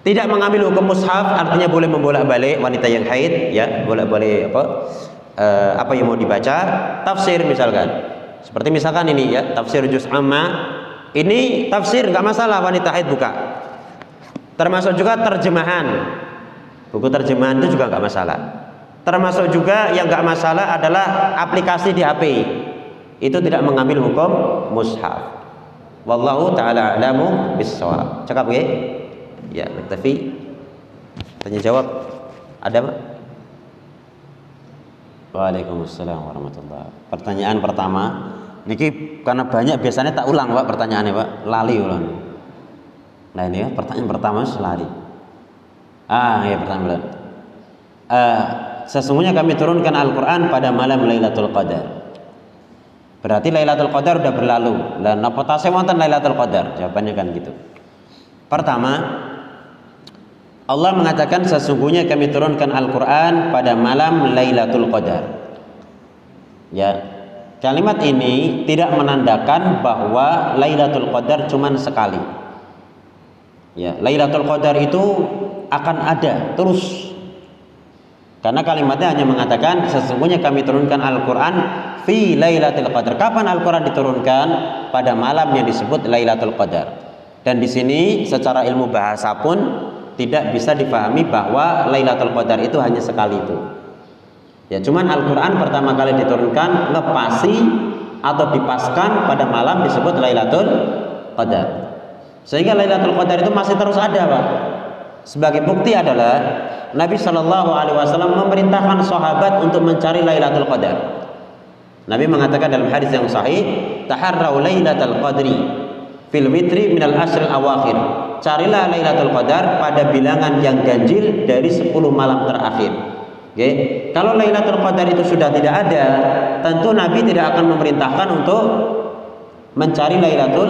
Tidak mengambil hukum mushaf artinya boleh membolak-balik wanita yang haid, ya, bolak-balik apa yang mau dibaca, tafsir misalkan. Seperti misalkan ini ya, tafsir juz amma. Ini tafsir nggak masalah wanita haid buka. Termasuk juga terjemahan. Buku terjemahan itu juga nggak masalah. Termasuk juga yang nggak masalah adalah aplikasi di HP. Itu tidak mengambil hukum mushaf. Wallahu taala a'lamu bis-shawab. Cakap nggih? Ya, naktafi. Tanya jawab. Ada, Pak? Waalaikumsalam warahmatullahi. Pertanyaan pertama, niki karena banyak biasanya tak ulang, Pak, pertanyaannya, Pak. Lali ulang. Nah, ini ya, pertanyaan pertama lali. Ya, pertanyaan. Sesungguhnya kami turunkan Al-Quran pada malam Lailatul Qadar. Berarti Lailatul Qadar udah berlalu. Lah napa tasih wonten Lailatul Qadar? Jawabannya kan gitu. Pertama, Allah mengatakan sesungguhnya kami turunkan Al-Quran pada malam Lailatul Qadar. Ya, kalimat ini tidak menandakan bahwa Lailatul Qadar cuma sekali. Ya, Lailatul Qadar itu akan ada terus. Karena kalimatnya hanya mengatakan sesungguhnya kami turunkan Al-Quran fi Lailatul Qadar. Kapan Al-Quran diturunkan? Pada malam yang disebut Lailatul Qadar. Dan di sini secara ilmu bahasa pun tidak bisa dipahami bahwa Lailatul Qadar itu hanya sekali itu. Ya, cuman Al-Quran pertama kali diturunkan ngepasi atau dipaskan pada malam disebut Lailatul Qadar. Sehingga Lailatul Qadar itu masih terus ada, Pak. Sebagai bukti adalah Nabi Shallallahu Alaihi Wasallam memerintahkan sahabat untuk mencari Lailatul Qadar. Nabi mengatakan dalam hadis yang sahih, taharrau Lailatul Qadri fil witri minal ashril awakhir. Carilah Lailatul Qadar pada bilangan yang ganjil dari 10 malam terakhir. Okay? Kalau Lailatul Qadar itu sudah tidak ada, tentu Nabi tidak akan memerintahkan untuk mencari Lailatul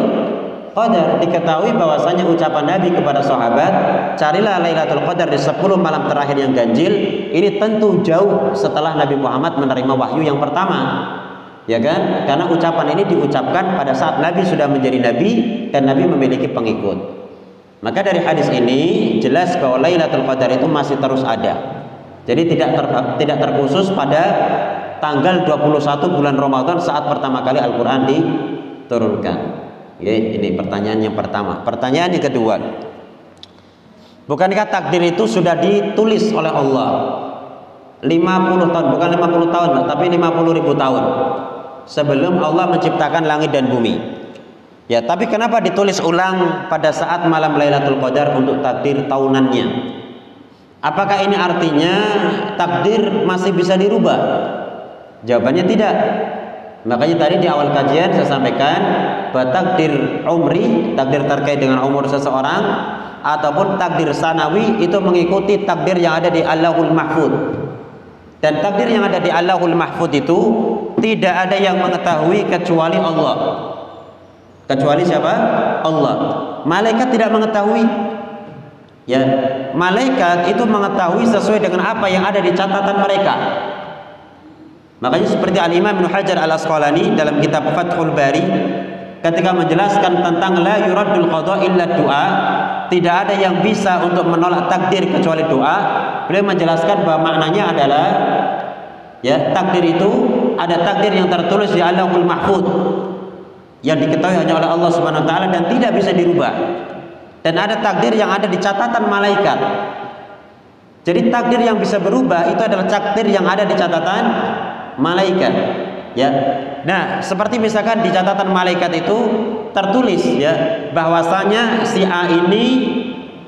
Qadar. Diketahui bahwasanya ucapan Nabi kepada sahabat, carilah Lailatul Qadar di 10 malam terakhir yang ganjil, ini tentu jauh setelah Nabi Muhammad menerima wahyu yang pertama. Ya kan? Karena ucapan ini diucapkan pada saat Nabi sudah menjadi Nabi dan Nabi memiliki pengikut. Maka dari hadis ini jelas bahwa Lailatul Qadar itu masih terus ada. Jadi tidak terkhusus pada tanggal 21 bulan Ramadan saat pertama kali Al-Quran diturunkan. Ya, ini pertanyaan yang pertama. Pertanyaan yang kedua, bukankah takdir itu sudah ditulis oleh Allah 50 tahun, bukan 50 tahun, tapi 50.000 tahun sebelum Allah menciptakan langit dan bumi? Ya, tapi kenapa ditulis ulang pada saat malam Lailatul Qadar untuk takdir tahunannya? Apakah ini artinya takdir masih bisa dirubah? Jawabannya tidak. Makanya tadi di awal kajian saya sampaikan bahwa takdir umri, takdir terkait dengan umur seseorang, ataupun takdir sanawi itu mengikuti takdir yang ada di Allahul Mahfud. Dan takdir yang ada di Allahul Mahfud itu tidak ada yang mengetahui kecuali Allah. Kecuali siapa? Allah. Malaikat tidak mengetahui. Ya, malaikat itu mengetahui sesuai dengan apa yang ada di catatan mereka. Makanya seperti Al-Imam Ibnu Hajar Al-Asqalani dalam kitab Fathul Bari ketika menjelaskan tentang la yuraddul qada illa doa, tidak ada yang bisa untuk menolak takdir kecuali doa. Beliau menjelaskan bahwa maknanya adalah ya, takdir itu ada takdir yang tertulis di Allahul Mahfud yang diketahui hanya oleh Allah Subhanahu wa taala dan tidak bisa dirubah. Dan ada takdir yang ada di catatan malaikat. Jadi takdir yang bisa berubah itu adalah takdir yang ada di catatan malaikat. Ya. Nah, seperti misalkan di catatan malaikat itu tertulis ya bahwasanya si A ini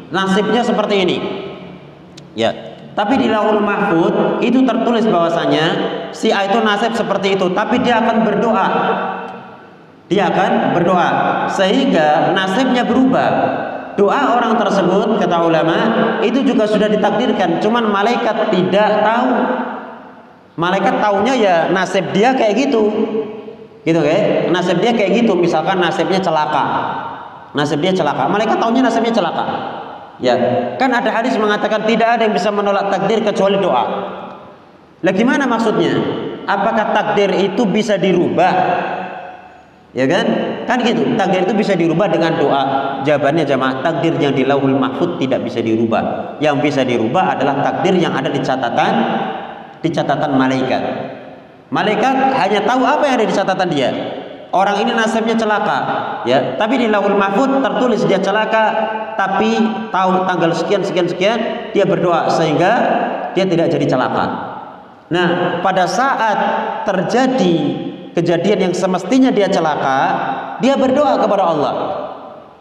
nasibnya seperti ini. Ya. Tapi di Lauhul Mahfud itu tertulis bahwasanya si A itu nasib seperti itu, tapi dia akan berdoa. Dia akan berdoa sehingga nasibnya berubah. Doa orang tersebut kata ulama itu juga sudah ditakdirkan, cuman malaikat tidak tahu. Malaikat taunya ya nasib dia kayak gitu, gitu kayak nasib dia kayak gitu. Misalkan nasibnya celaka, nasib dia celaka, malaikat taunya nasibnya celaka. Ya, kan ada hadis mengatakan tidak ada yang bisa menolak takdir kecuali doa. Lah gimana maksudnya? Apakah takdir itu bisa dirubah? Ya kan? Kan gitu. Takdir itu bisa dirubah dengan doa. Jawabannya jamaah, takdir yang di Lauhul Mahfuz tidak bisa dirubah. Yang bisa dirubah adalah takdir yang ada di catatan malaikat. Malaikat hanya tahu apa yang ada di catatan dia. Orang ini nasibnya celaka, ya. Tapi di Lauhul Mahfuz tertulis dia celaka, tapi tahu tanggal sekian dia berdoa sehingga dia tidak jadi celaka. Nah, pada saat terjadi kejadian yang semestinya dia celaka, dia berdoa kepada Allah.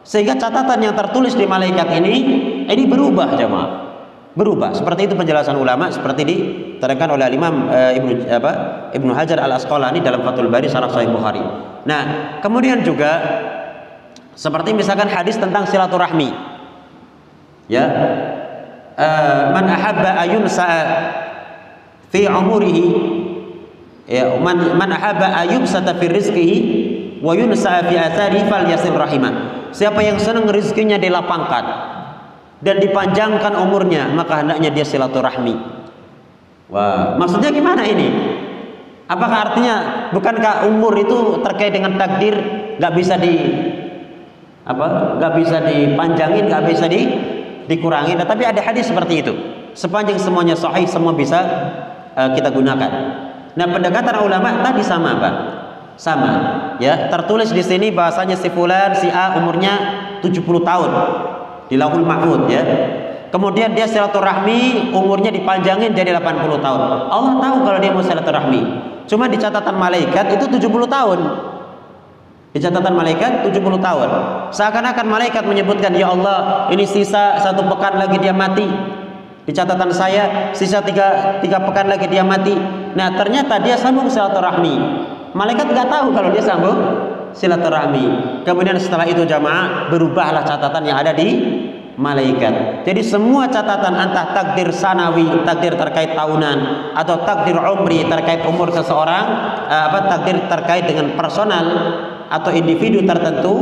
Sehingga catatan yang tertulis di malaikat ini berubah, jemaah. Berubah. Seperti itu penjelasan ulama, seperti diterangkan oleh Imam Ibnu Hajar Al-Asqalani dalam Fathul Bari Syarah Sahih Bukhari. Nah, kemudian juga seperti misalkan hadis tentang silaturahmi. Ya. Man ahabba ayunsa fi umurihi, ya, man ahabba ayubsata fi rizqihi wa yunsa fi athari falyasil rahimah. Siapa yang senang rezekinya dilapangkan dan dipanjangkan umurnya, maka hendaknya dia silaturahmi. Wah, maksudnya gimana ini? Apakah artinya bukankah umur itu terkait dengan takdir, nggak bisa dipanjangin, nggak bisa dikurangi? Nah, tapi ada hadis seperti itu. Sepanjang semuanya sahih, semua bisa kita gunakan. Nah, pendekatan ulama tadi sama, Pak. Sama, ya. Tertulis di sini bahasanya si fulan, si A umurnya 70 tahun di Lauhul Mahfuz, ya. Kemudian dia silaturahmi, umurnya dipanjangin jadi 80 tahun. Allah tahu kalau dia mau silaturahmi. Cuma di catatan malaikat itu 70 tahun. Di catatan malaikat 70 tahun. Seakan-akan malaikat menyebutkan, ya Allah, ini sisa 1 pekan lagi dia mati. Di catatan saya sisa 3 pekan lagi dia mati. Nah, ternyata dia sambung silaturahmi. Malaikat nggak tahu kalau dia sambung silaturahmi. Kemudian setelah itu jamaah, berubahlah catatan yang ada di malaikat. Jadi semua catatan, entah takdir sanawi, takdir terkait tahunan, atau takdir umri terkait umur seseorang, takdir terkait dengan personal atau individu tertentu,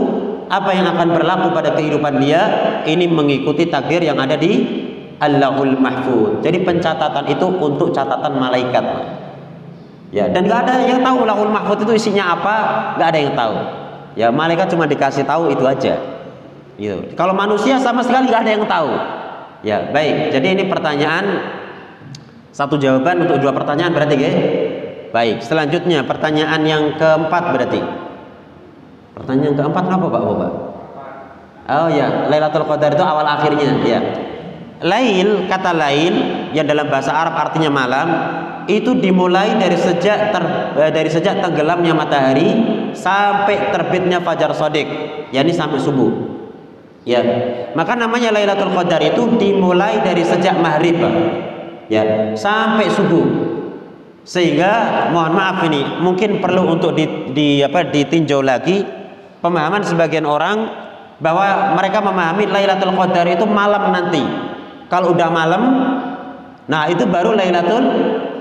apa yang akan berlaku pada kehidupan dia, ini mengikuti takdir yang ada di Allahul Mahfuz. Jadi pencatatan itu untuk catatan malaikat, ya. Dan nggak ada yang tahu Allahul Mahfuz itu isinya apa, nggak ada yang tahu. Ya, malaikat cuma dikasih tahu itu aja. Gitu. Kalau manusia sama sekali nggak ada yang tahu. Ya, baik. Jadi ini pertanyaan, satu jawaban untuk 2 pertanyaan berarti, ya? Baik. Selanjutnya pertanyaan yang keempat berarti. Pertanyaan keempat apa, Pak? Oh ya, Lailatul Qadar itu awal akhirnya, ya. Lail, kata lail yang dalam bahasa Arab artinya malam, itu dimulai dari sejak tenggelamnya matahari sampai terbitnya fajar shadiq, yakni sampai subuh. Ya, maka namanya Lailatul Qadar itu dimulai dari sejak maghrib, ya, sampai subuh. Sehingga mohon maaf ini mungkin perlu untuk ditinjau lagi pemahaman sebagian orang bahwa mereka memahami Lailatul Qadar itu malam nanti. Kalau udah malam, nah itu baru Lailatul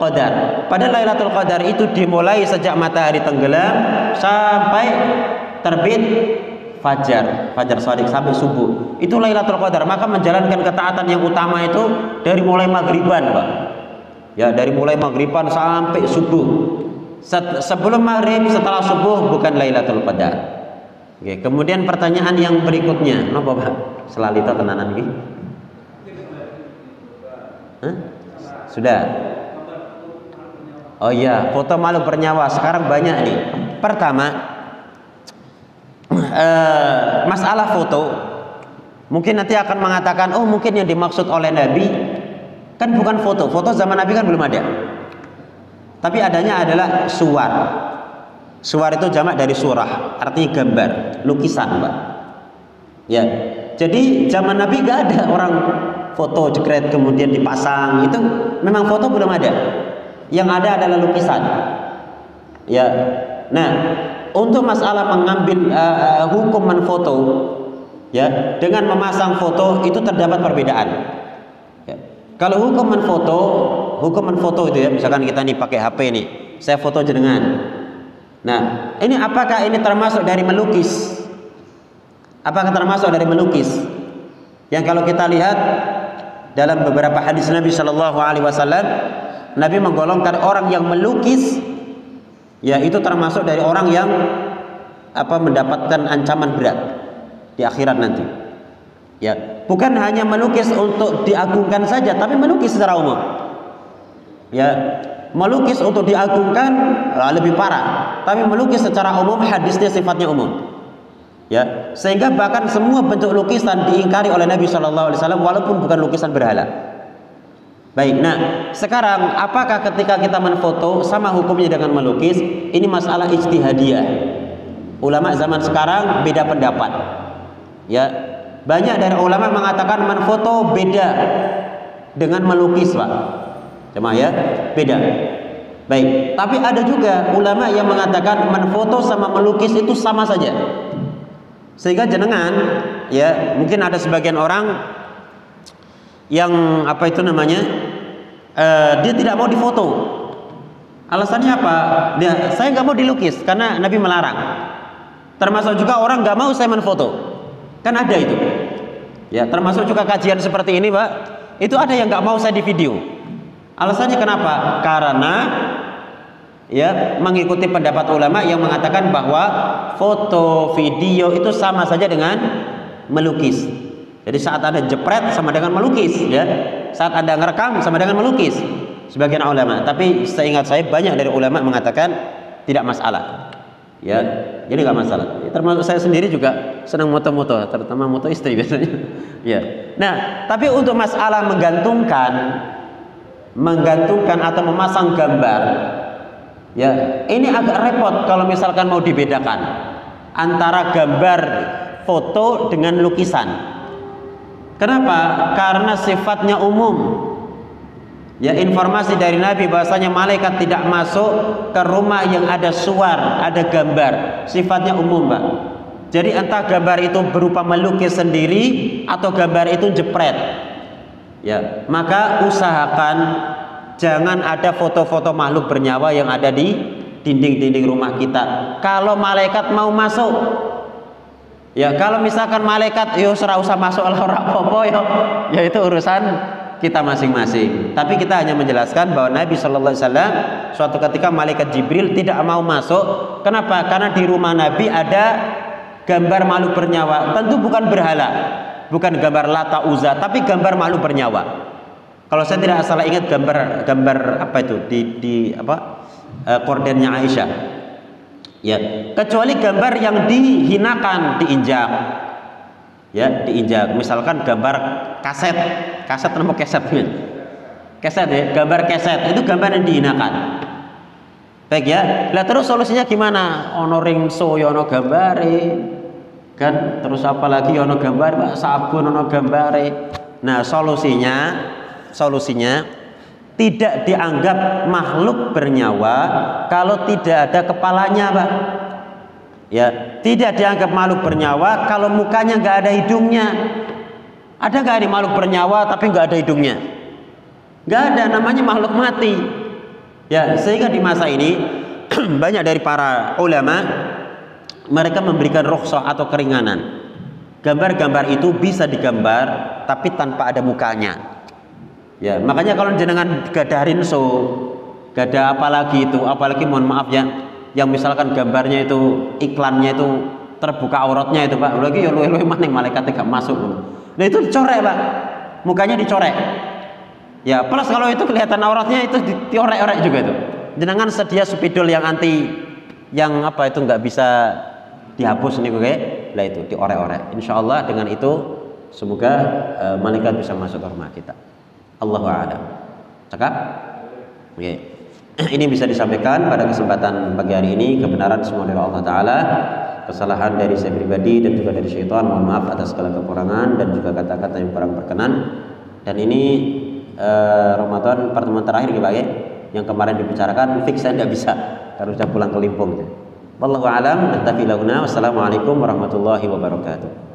Qadar. Padahal Lailatul Qadar itu dimulai sejak matahari tenggelam sampai terbit fajar shadiq sampai subuh. Itu Lailatul Qadar. Maka menjalankan ketaatan yang utama itu dari mulai maghriban, Pak. Ya, dari mulai maghriban sampai subuh. Sebelum maghrib, setelah subuh bukan Lailatul Qadar. Oke, kemudian pertanyaan yang berikutnya, napa, Pak? Selalita tenanan iki? Sudah. Oh iya, foto makhluk bernyawa sekarang banyak nih. Pertama, masalah foto, mungkin nanti akan mengatakan, oh mungkin yang dimaksud oleh Nabi kan bukan foto. Foto zaman Nabi kan belum ada. Tapi adanya adalah suwar. Suwar itu jamak dari surah, artinya gambar, lukisan, Pak. Ya. Jadi zaman Nabi gak ada orang foto jekret kemudian dipasang. Itu memang foto belum ada. Yang ada adalah lukisan. Ya. Nah, untuk masalah mengambil hukuman foto, ya, dengan memasang foto itu terdapat perbedaan. Ya. Kalau hukuman foto itu, ya, misalkan kita nih pakai HP nih, saya foto jenengan. Nah, ini apakah ini termasuk dari melukis? Apakah termasuk dari melukis? Yang kalau kita lihat dalam beberapa hadis Nabi Shallallahu Alaihi Wasallam, Nabi menggolongkan orang yang melukis, ya itu termasuk dari orang yang mendapatkan ancaman berat di akhirat nanti. Ya, bukan hanya melukis untuk diagungkan saja, tapi melukis secara umum. Ya, melukis untuk diagungkan lebih parah, tapi melukis secara umum, hadisnya sifatnya umum. Ya, sehingga bahkan semua bentuk lukisan diingkari oleh Nabi Shallallahu Alaihi Wasallam walaupun bukan lukisan berhala. Baik, nah sekarang apakah ketika kita menfoto sama hukumnya dengan melukis? Ini masalah ijtihadiyah. Ulama zaman sekarang beda pendapat. Ya, banyak dari ulama mengatakan menfoto beda dengan melukis, Pak. Cuma ya, beda. Baik, tapi ada juga ulama yang mengatakan menfoto sama melukis itu sama saja. Sehingga jenengan, ya mungkin ada sebagian orang yang dia tidak mau difoto. Alasannya apa? Saya nggak mau dilukis karena Nabi melarang. Termasuk juga orang nggak mau saya menfoto, kan ada itu. Ya, termasuk juga kajian seperti ini, Pak. Itu ada yang nggak mau saya di video. Alasannya kenapa? Karena ya mengikuti pendapat ulama yang mengatakan bahwa foto, video itu sama saja dengan melukis. Jadi saat Anda jepret sama dengan melukis, ya. Saat Anda ngerekam sama dengan melukis. Sebagian ulama, tapi seingat saya banyak dari ulama mengatakan tidak masalah. Ya, jadi nggak masalah. Ya, termasuk saya sendiri juga senang moto-moto, terutama moto istri biasanya. Ya. Nah, tapi untuk masalah menggantungkan atau memasang gambar, ya, ini agak repot kalau misalkan mau dibedakan antara gambar foto dengan lukisan. Kenapa? Karena sifatnya umum. Ya, informasi dari Nabi bahwasanya malaikat tidak masuk ke rumah yang ada suar, ada gambar. Sifatnya umum, Pak. Jadi entah gambar itu berupa melukis sendiri atau gambar itu jepret. Ya, maka usahakan jangan ada foto-foto makhluk bernyawa yang ada di dinding-dinding rumah kita. Kalau malaikat mau masuk, ya kalau misalkan malaikat yo ora usah masuk lah ora apa-apa ya itu urusan kita masing-masing. Tapi kita hanya menjelaskan bahwa Nabi Shallallahu Alaihi Wasallam suatu ketika malaikat Jibril tidak mau masuk. Kenapa? Karena di rumah Nabi ada gambar makhluk bernyawa. Tentu bukan berhala, bukan gambar Lata Uzza, tapi gambar makhluk bernyawa. Kalau saya tidak salah ingat gambar apa itu di kordennya Aisyah. Ya, kecuali gambar yang dihinakan, diinjak. Ya, diinjak. Misalkan gambar kaset nama keset ya, gambar keset itu gambar yang dihinakan. Baik ya. Lah terus solusinya gimana? Ono ringso ya ono gambare. Kan terus apa lagi ya ono gambar, sabun ono gambare. Nah, solusinya tidak dianggap makhluk bernyawa kalau tidak ada kepalanya, Pak. Ya, tidak dianggap makhluk bernyawa kalau mukanya nggak ada hidungnya. Ada nggak ada makhluk bernyawa tapi nggak ada hidungnya? Nggak ada, namanya makhluk mati. Ya, sehingga di masa ini banyak dari para ulama mereka memberikan rukhsah atau keringanan. Gambar-gambar itu bisa digambar tapi tanpa ada mukanya. Ya, makanya kalau jenengan gadah rinso, gadah apalagi mohon maaf ya, yang misalkan gambarnya itu iklannya itu terbuka auratnya itu, Pak. Lagi ya luwe-luwe maning malaikat tidak masuk. Nah, itu dicorek, Pak. Mukanya dicorek. Ya, plus kalau itu kelihatan auratnya itu diorek-orek juga itu. Jenengan sedia spidol yang anti yang itu nggak bisa dihapus nih, oke? Lah itu diorek-orek. Insyaallah dengan itu semoga malaikat bisa masuk ke rumah kita. Allahu a'lam. Cakap? Oke. Ini bisa disampaikan pada kesempatan pagi hari ini. Kebenaran semua dari Allah Ta'ala, kesalahan dari saya pribadi dan juga dari syaitan. Mohon maaf atas segala kekurangan dan juga kata-kata yang kurang berkenan. Dan ini Ramadan pertemuan terakhir Pak ya, yang kemarin dibicarakan fix saya tidak bisa karena sudah pulang ke Limpung. Wallahu a'lam. Wassalamualaikum warahmatullahi wabarakatuh.